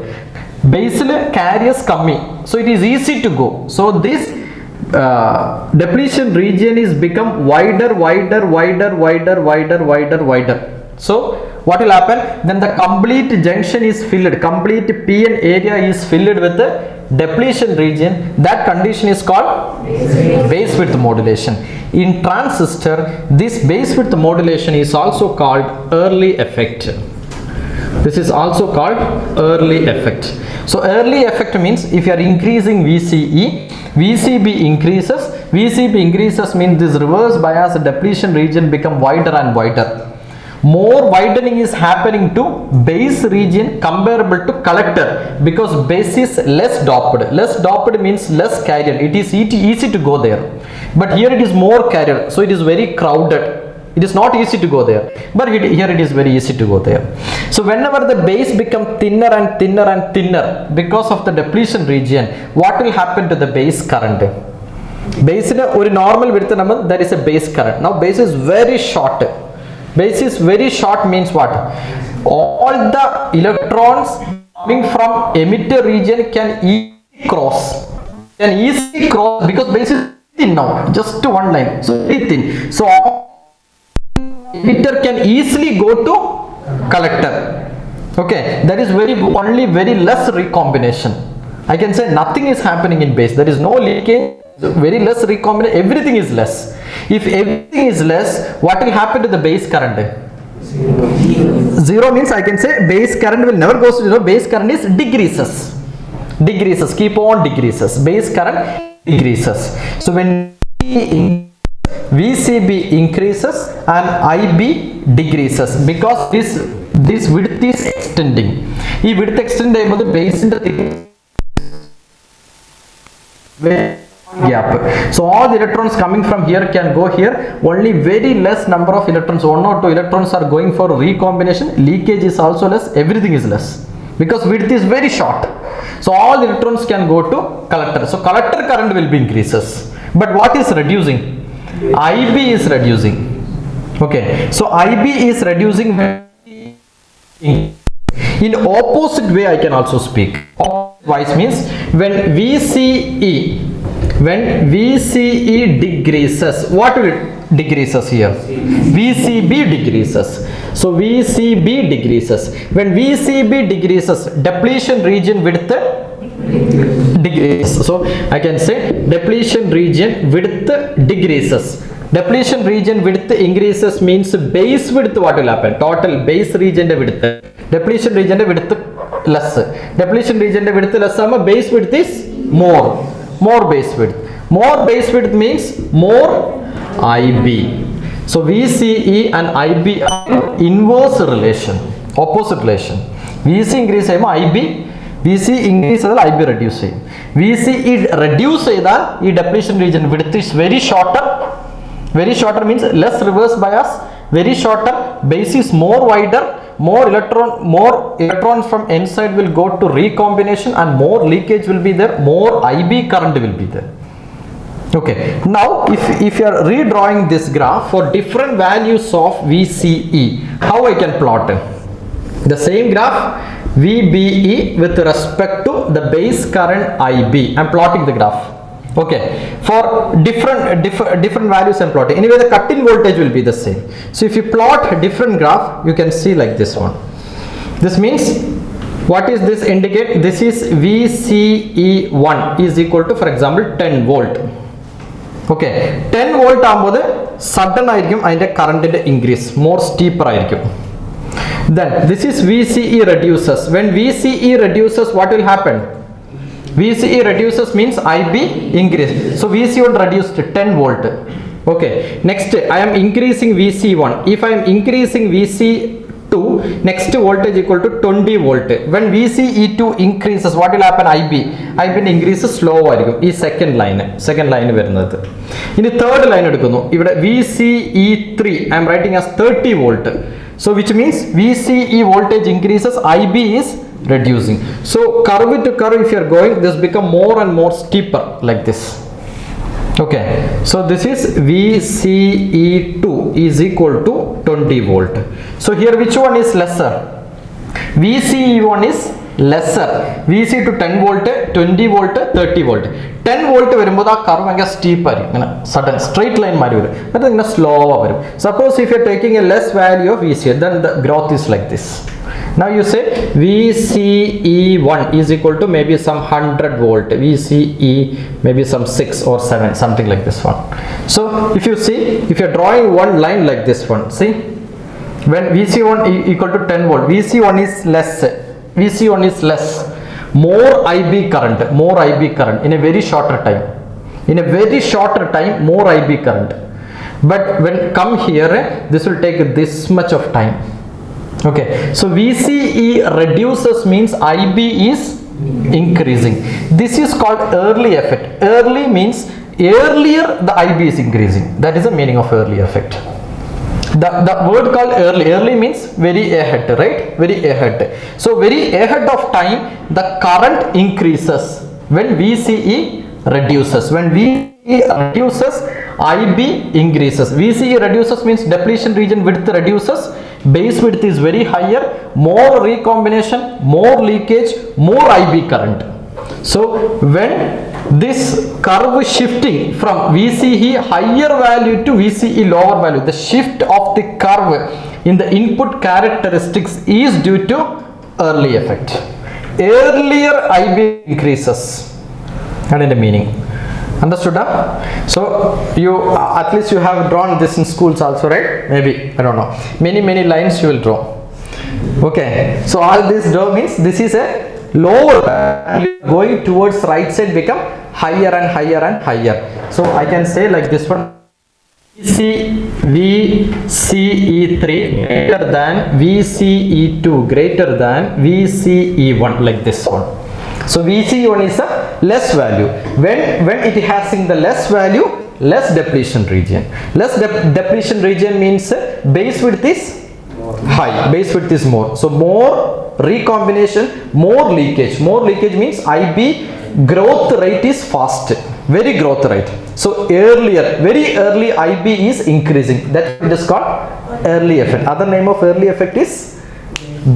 Base carriers coming. So it is easy to go. So this depletion region is become wider. So what will happen? Then the complete junction is filled, complete PN area is filled with the depletion region. That condition is called base width modulation. In transistor, this base width modulation is also called early effect. This is also called early effect. So early effect means if you are increasing VCE, VCB increases means this reverse bias depletion region become wider and wider. More widening is happening to base region comparable to collector, because base is less doped. Less doped means less carrier. It is easy to go there. But here it is more carrier, so it is very crowded. It is not easy to go there, but here it is very easy to go there. So whenever the base become thinner and thinner and thinner because of the depletion region, what will happen to the base current? Base in a normal width number, there is a base current. Now base is very short. Base is very short means what? All the electrons coming from emitter region can easily cross. Because base is thin now, just one line, so very thin. So emitter can easily go to collector. Okay, there is only very less recombination. I can say nothing is happening in base. There is no leakage, very less recombination, everything is less. If everything is less, what will happen to the base current? Zero means I can say base current will never go to zero. Base current is decreases, keep on decreases. Base current decreases. So when VCB increases and IB decreases because this width is extending. This width extend the base in the gap. So all the electrons coming from here can go here. Only very less number of electrons, 1 or 2 electrons are going for recombination. Leakage is also less. Everything is less because width is very short. So all the electrons can go to collector. So collector current will be increases. But what is reducing? IB is reducing. Okay, so IB is reducing. In opposite way I can also speak. Opposite means when VCE decreases, what will it decreases here? VCB decreases. So VCB decreases. When VCB decreases, depletion region width decreases. So I can say depletion region width decreases. Depletion region width increases means base width what will happen? Total base region width. Depletion region width less. Depletion region width less, base width is more base width. More base width means more IB. So VCE and IB are inverse relation, opposite relation. VC increase IB, VC increase IB reduce. VC reduce depletion region width is very shorter. Very shorter means less reverse bias. Very shorter, base is more wider. More electrons from N side will go to recombination and more leakage will be there. More IB current will be there. Okay, now if you are redrawing this graph for different values of VCE, how I can plot the same graph VBE with respect to the base current IB. I am plotting the graph. Okay, for different values I am plotting. Anyway, the cut-in voltage will be the same. So if you plot different graph, you can see like this one. This means, what is this indicate? This is VCE1 is equal to, for example, 10 volt. Okay, 10 volt aambodhu sudden aayirikkum adinte current increase, more steeper aayirikkum. Then this is VCE reduces. When VCE reduces, what will happen? VCE reduces means IB increase. So VC1 reduced to 10 volt. Okay, next I am increasing VC1. If I am increasing VC2, next voltage equal to 20 volt. When VCE2 increases, what will happen? IB increases slow. This second line. In the third line, VCE3 I am writing as 30 volt. So which means VCE voltage increases, IB is reducing. So curve to curve if you are going, this become more and more steeper like this. Okay, so this is VCE2 is equal to 20 volt. So here which one is lesser? VCE1 is lesser. VC to 10 volt, 20 volt, 30 volt. 10 volt വരുമ്പോൾ ആ curve ഭയങ്കര steep ആയിരിക്കും, ഇങ്ങനെ sudden straight line മാറി വരും, എന്നിട്ട് ഇങ്ങനെ slow വരും. Suppose if you are taking A less value of VCE, then the growth is like this. Now you say VCE1 is equal to maybe some 100 volt, VCE maybe some 6 or 7, something like this one. So if you see, if you are drawing one line like this one, see, when VC1 equal to 10 volt, VC1 is less, VC1 is less, more IB current in a very shorter time, more IB current. But when come here, this will take this much of time. Okay, so VCE reduces means IB is increasing. This is called early effect. Early means earlier the IB is increasing. That is the meaning of early effect. The word called early means very ahead, right? Very ahead. So very ahead of time the current increases when VCE reduces. When VCE reduces, IB increases. VCE reduces means depletion region width reduces, base width is very higher, more recombination, more leakage, more IB current. So when this curve shifting from VCE higher value to VCE lower value, the shift of the curve in the input characteristics is due to early effect. Earlier IB increases. And in the meaning, understood? So you at least you have drawn this in schools also, right? Maybe, I don't know, many lines you will draw. Okay, so all this draw means this is a lower value going towards right side become higher and higher and higher. So I can say like this one, VCE3 greater than VCE2 greater than VCE1, like this one. So VCE1 is a less value. When it has in the less value, less depletion region. Less depletion region means base width is high, base width is more. So more recombination, more leakage. More leakage means IB growth rate is fast, very growth rate. So earlier, very early IB is increasing. That it is called early effect. Other name of early effect is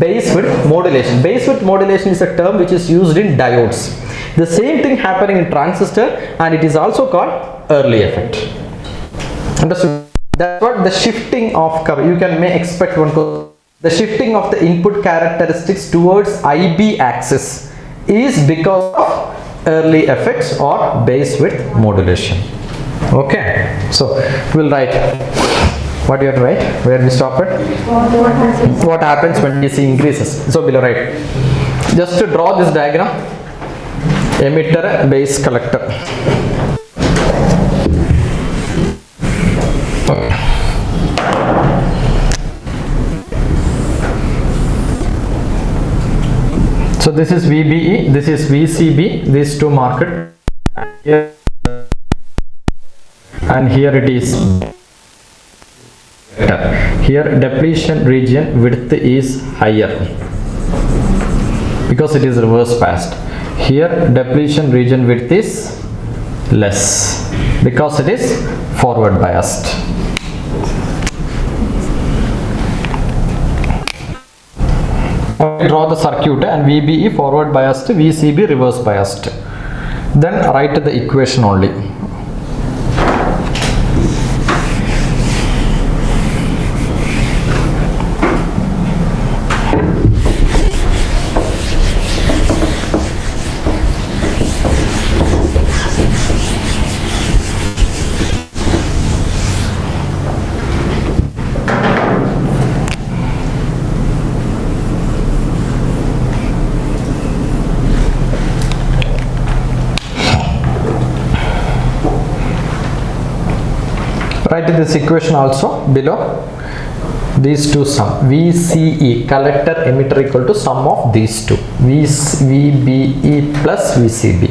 base width modulation. Base width modulation is a term which is used in diodes. The same thing happening in transistor, and it is also called early effect. Understood? That's what the shifting of curve. You may expect one. The shifting of the input characteristics towards IB axis is because of early effects or base width modulation. Okay, so we'll write. What do you have to write? Where we stop it? What happens when DC increases? So below, right? Just to draw this diagram, emitter, base, collector. Okay. So this is VBE, this is VCB, these two marked, and here it is. Here depletion region width is higher because it is reverse passed. Here depletion region width is less because it is forward biased. Draw the circuit and VBE forward biased, VCB reverse biased. Then write the equation only. Write this equation also below. These two sum, VCE collector emitter equal to sum of these two, VBE plus VCB.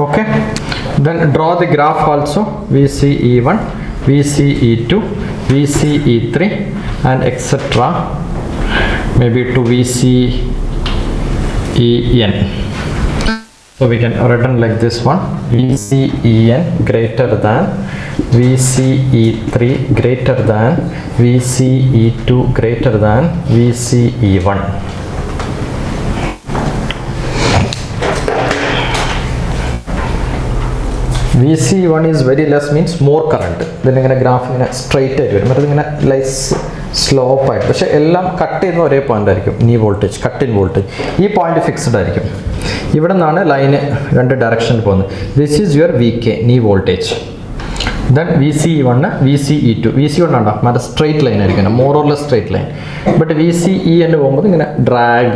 Okay, then draw the graph also, VCE1, VCE2, VCE3 and etc. maybe to VCEN. So we can written like this one: VCEN greater than VCE3 greater than VCE2 greater than VCE1. VCE1 is very less means more current. Then graph straight less slope. But cut in one point knee voltage, cut in voltage. This point fixed. Here line direction. This is your VK knee voltage. Then VCE1, VCE2. VCE1 is straight line, more or less straight line. But VCE and drag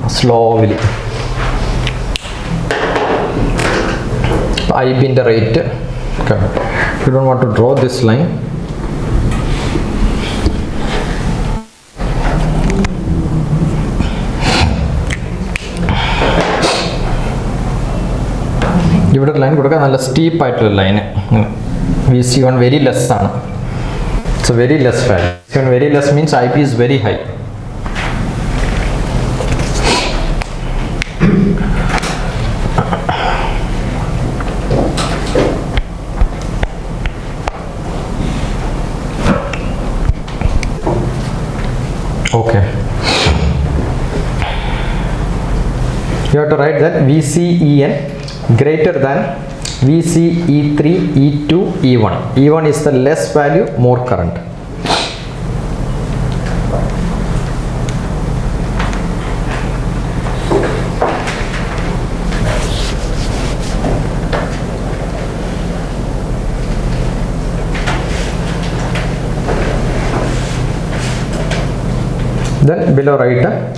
slowly. IB in the rate. Okay. You don't want to draw this line. Give it a line, good a steep line. VC1 very less. It's a very less value. VC1 very less means IB is very high. Okay. You have to write that VCEN greater than VCE3, E2, E1. E1 is the less value, more current. Then below write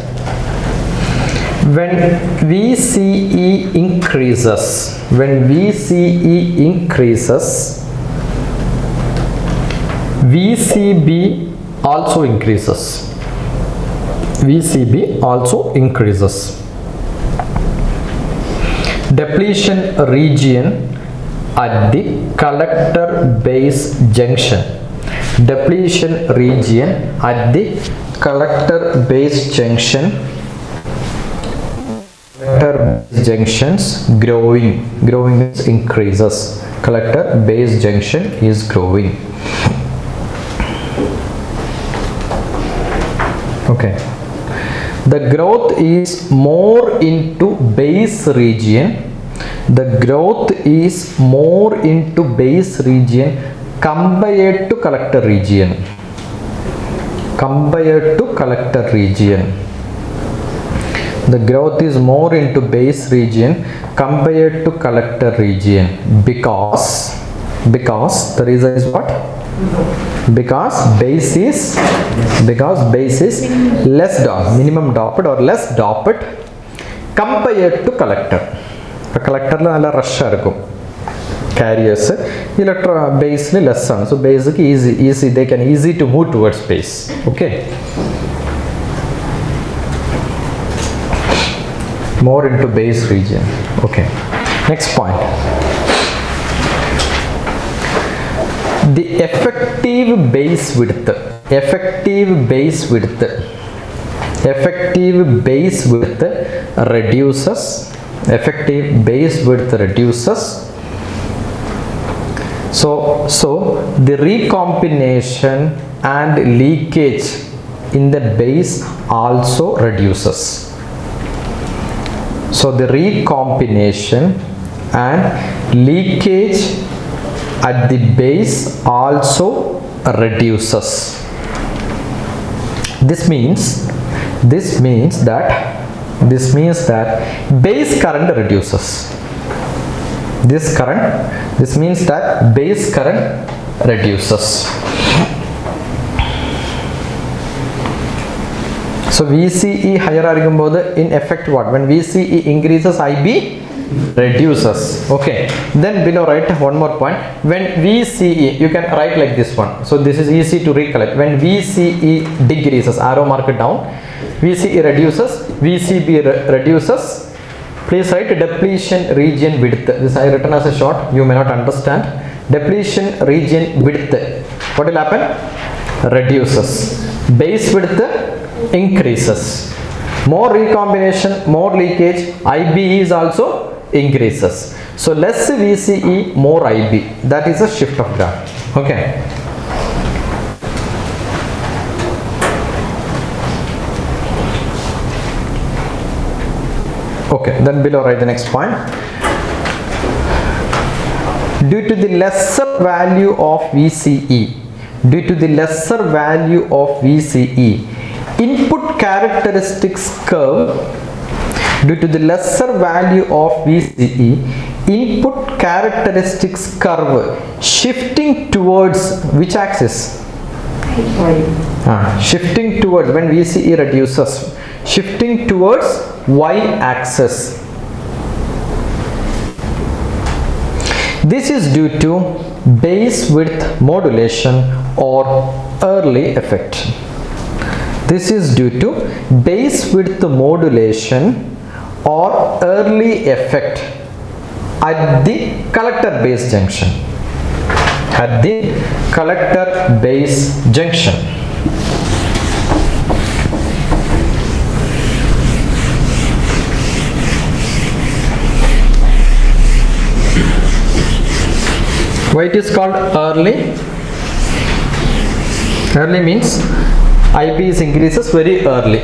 when VCE increases, VCB also increases. VCB also increases. Depletion region at the collector base junction. Depletion region at the collector base junction. Collector junctions growing means increases. Collector base junction is growing. Okay, the growth is more into base region. The growth is more into base region compared to collector region. The growth is more into base region compared to collector region because the reason is what? Because base is less doped, minimum doped or less doped compared to collector. The collector la rush carriers base less, so basic easy they can easy to move towards base. Okay, more into base region. Okay, next point, the effective base width reduces. So the recombination and leakage in the base also reduces. So the recombination and leakage at the base also reduces. This means that base current reduces. This means that base current reduces. So VCE higher in effect what? When VCE increases, IB reduces. Okay, then below write one more point. When VCE, you can write like this one. So this is easy to recollect. When VCE decreases, arrow mark it down. VCE reduces, VCB reduces. Please write depletion region width. This I written as a short, you may not understand. Depletion region width, what will happen? Reduces. Base width increases. More recombination, more leakage, IB is also increases. So less VCE, more IB. That is a shift of graph. Okay. Okay, then below write the next point. Due to the lesser value of VCE, input characteristics curve, due to the lesser value of VCE, input characteristics curve shifting towards which axis? Shifting towards, when VCE reduces, shifting towards y axis. This is due to base width modulation or early effect. This is due to base width modulation or early effect at the collector base junction. At the collector base junction. Why it is called early? Early means IB is increases very early.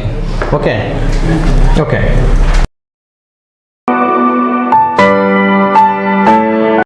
Okay. Okay.